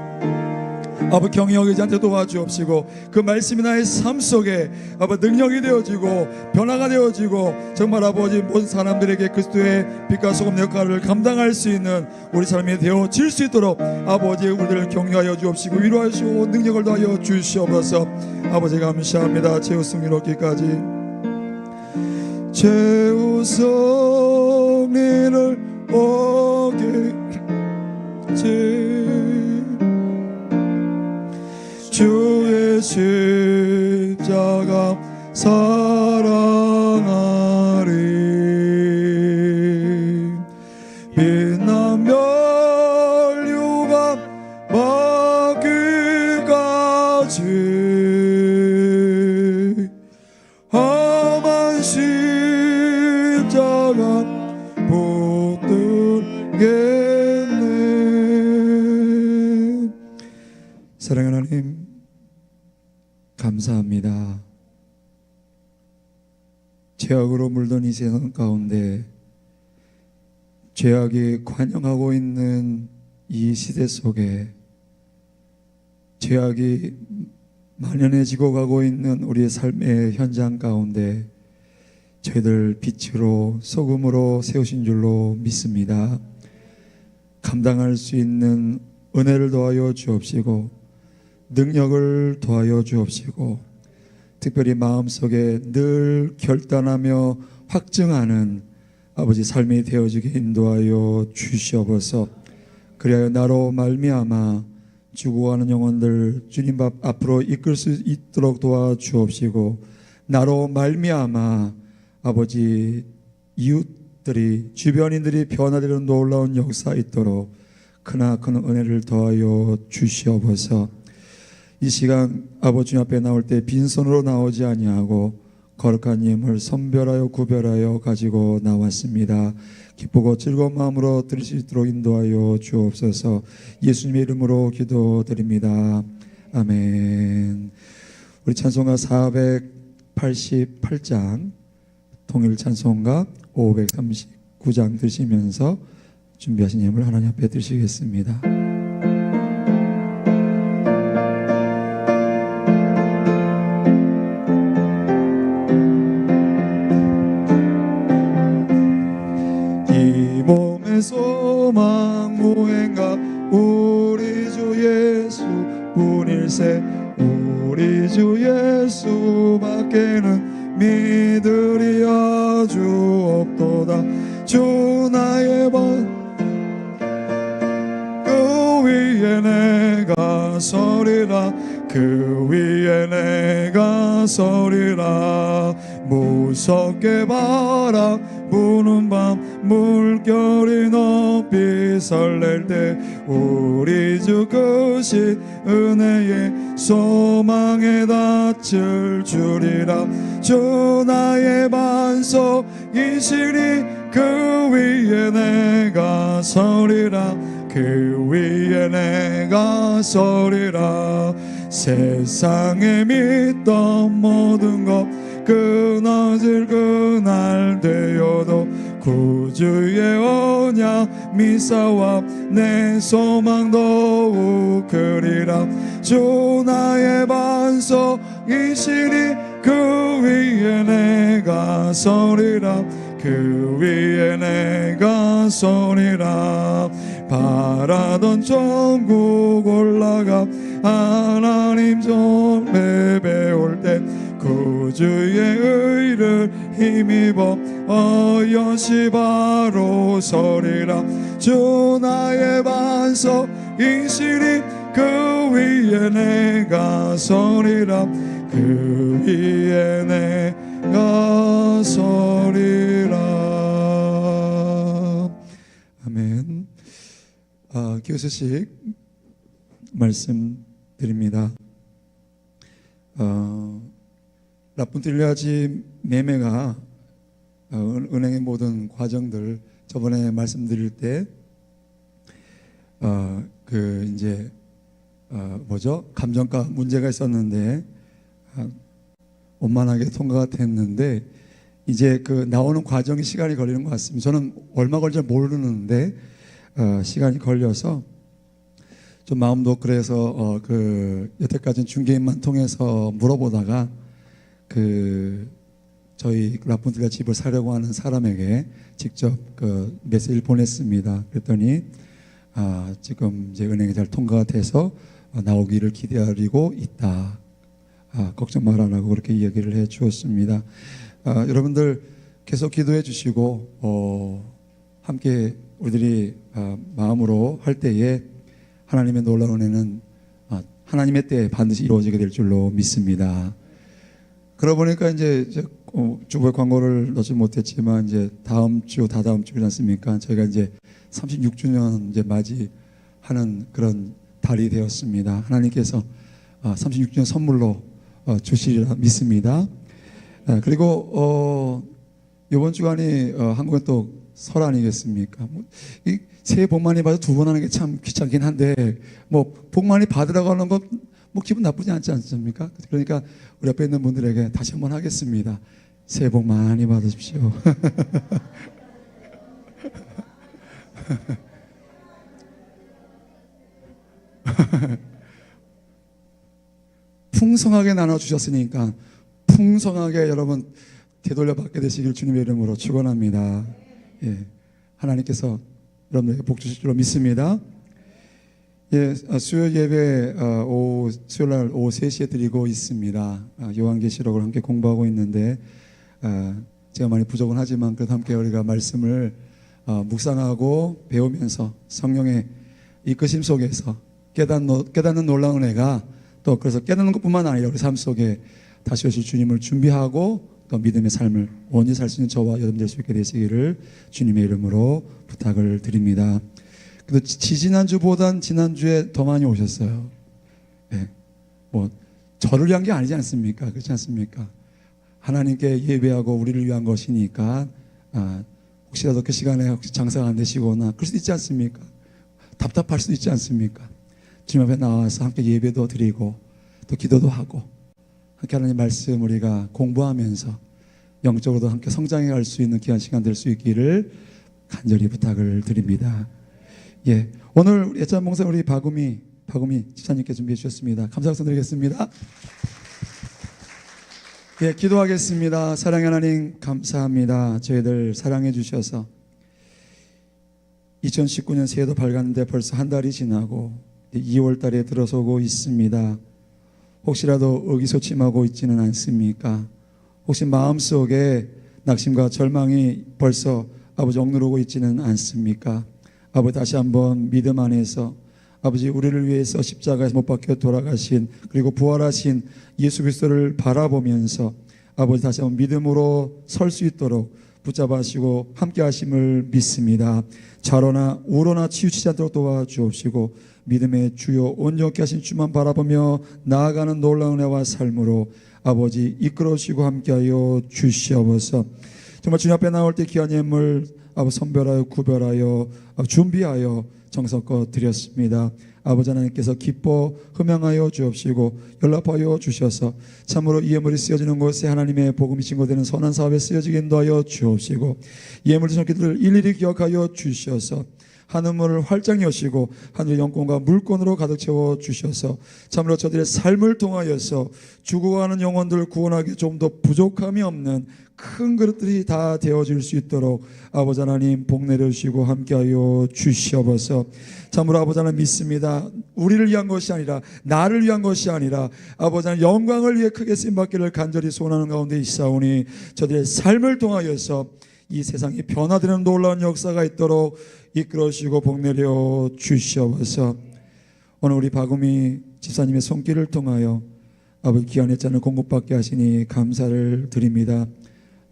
아버지 경히 여기지 않게 도와주옵시고 그 말씀이 나의 삶 속에 아버지 능력이 되어지고 변화가 되어지고 정말 아버지 모든 사람들에게 그리스도의 빛과 소금 역할을 감당할 수 있는 우리 삶이 되어질 수 있도록 아버지 우리들을 격려하여 주옵시고 위로하시고 능력을 더하여 주시옵소서. 아버지 감사합니다. 최후 승리로 얻기까지 최후 승리를 얻기까지 주의 십자가 사랑하리 빛난 멸류관 받기까지 험한 십자가 붙들 사랑하는 하나님, 감사합니다. 죄악으로 물든 이 세상 가운데, 죄악이 관영하고 있는 이 시대 속에, 죄악이 만연해지고 가고 있는 우리의 삶의 현장 가운데 저희들 빛으로 소금으로 세우신 줄로 믿습니다. 감당할 수 있는 은혜를 더하여 주옵시고 능력을 더하여 주옵시고 특별히 마음속에 늘 결단하며 확증하는 아버지 삶이 되어지게 인도하여 주시옵소서. 그리하여 나로 말미암아 죽어가는 영혼들 주님 앞으로 이끌 수 있도록 도와주옵시고 나로 말미암아 아버지 이웃들이 주변인들이 변화되는 놀라운 역사 있도록 크나큰 은혜를 더하여 주시옵소서. 이 시간 아버지 앞에 나올 때 빈손으로 나오지 아니하고 거룩한 예물 선별하여 구별하여 가지고 나왔습니다. 기쁘고 즐거운 마음으로 드릴 수 있도록 인도하여 주옵소서. 예수님의 이름으로 기도드립니다. 아멘. 우리 찬송가 488장 통일 찬송가 539장 드시면서 준비하신 예물 하나님 앞에 드리시겠습니다. 소망 무행가 우리 주 예수 분일세 우리 주 예수밖에는 믿으리 아주 없도다. 주 나의 번 그 위에 내가 서리라 그 위에 내가 서리라. 무섭게 바라보는 밤 물결이 높이 설렐 때 우리 주 크신 은혜의 소망에 닿을 줄이라. 주 나의 반석이시니 그 위에 내가 서리라 그 위에 내가 서리라. 세상에 믿던 모든 것 끊어질 그날 되어도 구주의 언약 미사와 내 소망 더욱 크리라. 주 나의 반석이시니 그 위에 내가 서리라 그 위에 내가 서리라. 바라던 천국 올라가 하나님 손에 배울 때 구주의 의를 힘입어 어여시 바로 서리라. 주 나의 반석이시니 그 위에 내가 서리라 그 위에 내가 서리라. 아멘. 교수식 말씀드립니다. 라푼틸리아집 매매가 은행의 모든 과정들 저번에 말씀드릴 때 감정가 문제가 있었는데 원만하게 통과가 됐는데 이제 그 나오는 과정이 시간이 걸리는 것 같습니다. 저는 얼마 걸릴지 모르는데 시간이 걸려서 좀 마음도 그래서 여태까지는 중개인만 통해서 물어보다가 저희 라푼틸리아 집을 사려고 하는 사람에게 직접 메시지를 보냈습니다. 그랬더니 지금 이제 은행이 잘 통과가 돼서 나오기를 기다리고 있다. 걱정 말아라고 그렇게 이야기를 해 주었습니다. 여러분들 계속 기도해 주시고 함께 우리들이 마음으로 할 때에 하나님의 놀라운 은혜는 하나님의 때에 반드시 이루어지게 될 줄로 믿습니다. 그러고 보니까 이제 주부의 광고를 넣지 못했지만 이제 다음 주 다다음 주지 않습니까? 저희가 이제 36주년 이제 맞이하는 그런 달이 되었습니다. 하나님께서 36주년 선물로 주시리라 믿습니다. 그리고 이번 주간이 한국에 또 설 아니겠습니까? 이 새해 복 많이 받아 두 번 하는 게 참 귀찮긴 한데 뭐 복 많이 받으라고 하는 건 뭐 기분 나쁘지 않지 않습니까? 그러니까 우리 옆에 있는 분들에게 다시 한번 하겠습니다. 새해 복 많이 받으십시오. 풍성하게 나눠주셨으니까 풍성하게 여러분 되돌려 받게 되시길 주님의 이름으로 축원합니다. 예, 하나님께서 여러분에게 복 주실 줄로 믿습니다. 예, 수요 예배 수요일 날 오후 3시에 드리고 있습니다. 요한계시록을 함께 공부하고 있는데 제가 많이 부족은 하지만 그래도 함께 우리가 말씀을 묵상하고 배우면서 성령의 이끄심 속에서 깨닫는 놀라운 은혜가 또 그래서 깨닫는 것뿐만 아니라 우리 삶 속에 다시 오실 주님을 준비하고 또 믿음의 삶을 온전히 살 수 있는 저와 여러분 될 수 있게 되시기를 주님의 이름으로 부탁을 드립니다. 그래도 지지난주보단 지난주에 더 많이 오셨어요. 네. 뭐 저를 위한 게 아니지 않습니까? 그렇지 않습니까? 하나님께 예배하고 우리를 위한 것이니까 혹시라도 그 시간에 혹시 장사가 안 되시거나 그럴 수도 있지 않습니까? 답답할 수도 있지 않습니까? 주님 앞에 나와서 함께 예배도 드리고 또 기도도 하고 함께 하나님 말씀 우리가 공부하면서 영적으로도 함께 성장해 갈 수 있는 귀한 시간 될 수 있기를 간절히 부탁을 드립니다. 예, 오늘 예찬 봉사 우리 박우미 집사님께 준비해 주셨습니다. 감사 박수 드리겠습니다. 예, 기도하겠습니다. 사랑의 하나님 감사합니다. 저희들 사랑해 주셔서 2019년 새해도 밝았는데 벌써 한 달이 지나고 2월 달에 들어서고 있습니다. 혹시라도 의기소침하고 있지는 않습니까? 혹시 마음속에 낙심과 절망이 벌써 아버지 억누르고 있지는 않습니까? 아버지 다시 한번 믿음 안에서 아버지 우리를 위해서 십자가에서 못 박혀 돌아가신 그리고 부활하신 예수 그리스도를 바라보면서 아버지 다시 한번 믿음으로 설 수 있도록 붙잡아 하시고 함께 하심을 믿습니다. 좌로나 우로나 치우치지 않도록 도와주옵시고 믿음의 주요 온전케 하신 주만 바라보며 나아가는 놀라운 은혜와 삶으로 아버지 이끌어주시고 함께하여 주시옵소서. 정말 주님 앞에 나올 때 귀한 예물 아버지 선별하여 구별하여 준비하여 정성껏 드렸습니다. 아버지 하나님께서 기뻐 흠양하여 주옵시고 연락하여 주셔서 참으로 이 예물이 쓰여지는 곳에 하나님의 복음이 증거되는 선한 사업에 쓰여지게 인도하여 주옵시고 예물 드신 기도를 일일이 기억하여 주셔서 하늘문을 활짝 여시고 하늘의 영권과 물권으로 가득 채워 주셔서 참으로 저들의 삶을 통하여서 죽어가는 영혼들을 구원하기 좀 더 부족함이 없는 큰 그릇들이 다 되어질 수 있도록 아버지 하나님 복 내려주시고 함께하여 주시옵소서. 참으로 아버지 하나님 믿습니다. 우리를 위한 것이 아니라 나를 위한 것이 아니라 아버지 하나님 영광을 위해 크게 쓰임받기를 간절히 소원하는 가운데 있사오니 저들의 삶을 통하여서 이 세상이 변화되는 놀라운 역사가 있도록 이끌어주시고 복 내려 주시옵소서. 오늘 우리 박우미 집사님의 손길을 통하여 아버지 귀한 예찬을 공급받게 하시니 감사를 드립니다.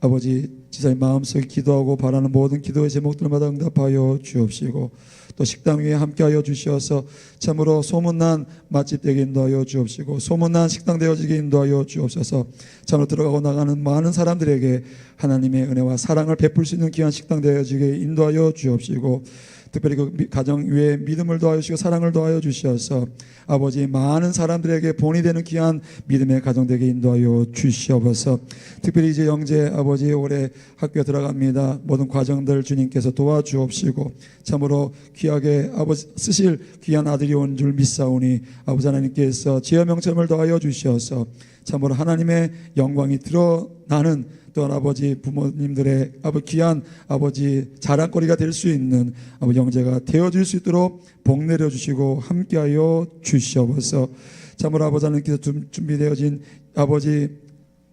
아버지 집사님 마음속에 기도하고 바라는 모든 기도의 제목들마다 응답하여 주옵시고 또 식당 위에 함께하여 주시어서 참으로 소문난 맛집 되게 인도하여 주옵시고 소문난 식당 되어지게 인도하여 주옵소서. 참으로 들어가고 나가는 많은 사람들에게 하나님의 은혜와 사랑을 베풀 수 있는 귀한 식당 되어지게 인도하여 주옵시고 특별히 그 가정 위에 믿음을 더하여 주시고 사랑을 더하여 주시어서 아버지 많은 사람들에게 본이 되는 귀한 믿음의 가정 되게 인도하여 주시옵소서. 특별히 이제 영재 아버지 올해 학교에 들어갑니다. 모든 과정들 주님께서 도와주옵시고 참으로 귀하게 아버지 쓰실 귀한 아들이 온 줄 믿사오니 아버지 하나님께서 지혜 명철을 더하여 주시어서 참으로 하나님의 영광이 드러나는 또한 아버지 부모님들의 아버지 귀한 아버지 자랑거리가 될 수 있는 아버지 영재가 되어질 수 있도록 복 내려주시고 함께하여 주시옵소서. 참으로 아버지 하나님께서 준비되어진 아버지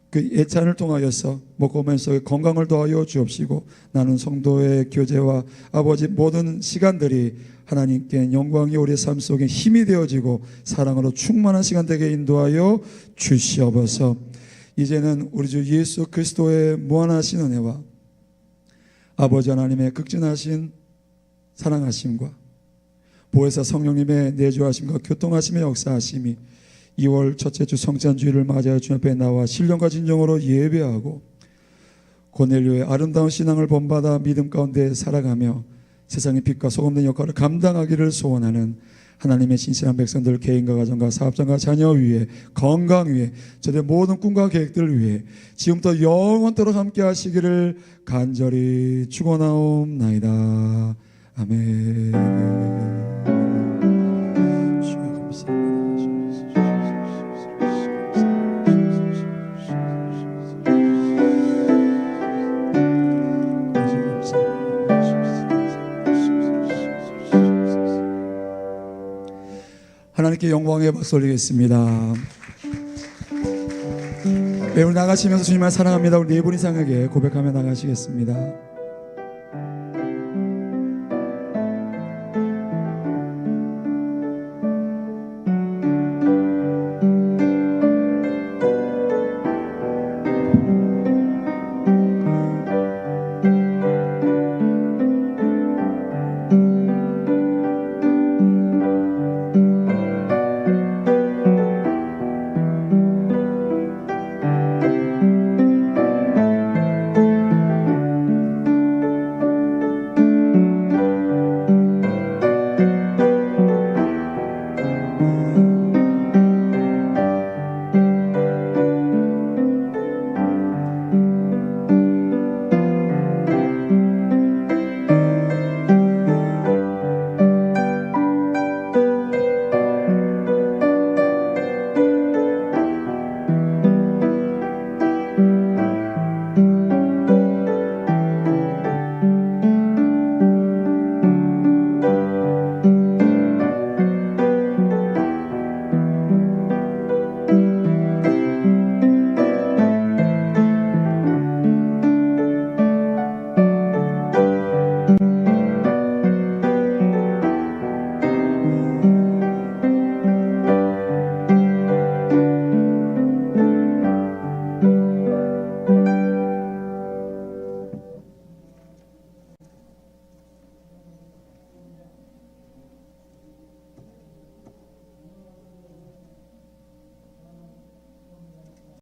그 예찬을 통하여서 먹고 마시고 건강을 더하여 주옵시고 나는 성도의 교제와 아버지 모든 시간들이 하나님께 영광이 우리의 삶 속에 힘이 되어지고 사랑으로 충만한 시간 되게 인도하여 주시옵소서. 이제는 우리 주 예수 그리스도의 무한하신 은혜와 아버지 하나님의 극진하신 사랑하심과 보혜사 성령님의 내주하심과 교통하심의 역사하심이 2월 첫째 주 성찬주의를 맞이하여 주님 앞에 나와 신령과 진정으로 예배하고 고넬료의 아름다운 신앙을 본받아 믿음 가운데 살아가며 세상의 빛과 소금된 역할을 감당하기를 소원하는 하나님의 신실한 백성들 개인과 가정과 사업장과 자녀 위에 건강 위에 저들의 모든 꿈과 계획들을 위해 지금부터 영원토록 함께 하시기를 간절히 축원하옵나이다. 아멘. 주여 하나님께 영광의 박수 올리겠습니다. 네, 우리 나가시면서 주님을 사랑합니다. 우리 네 분 이상에게 고백하며 나가시겠습니다.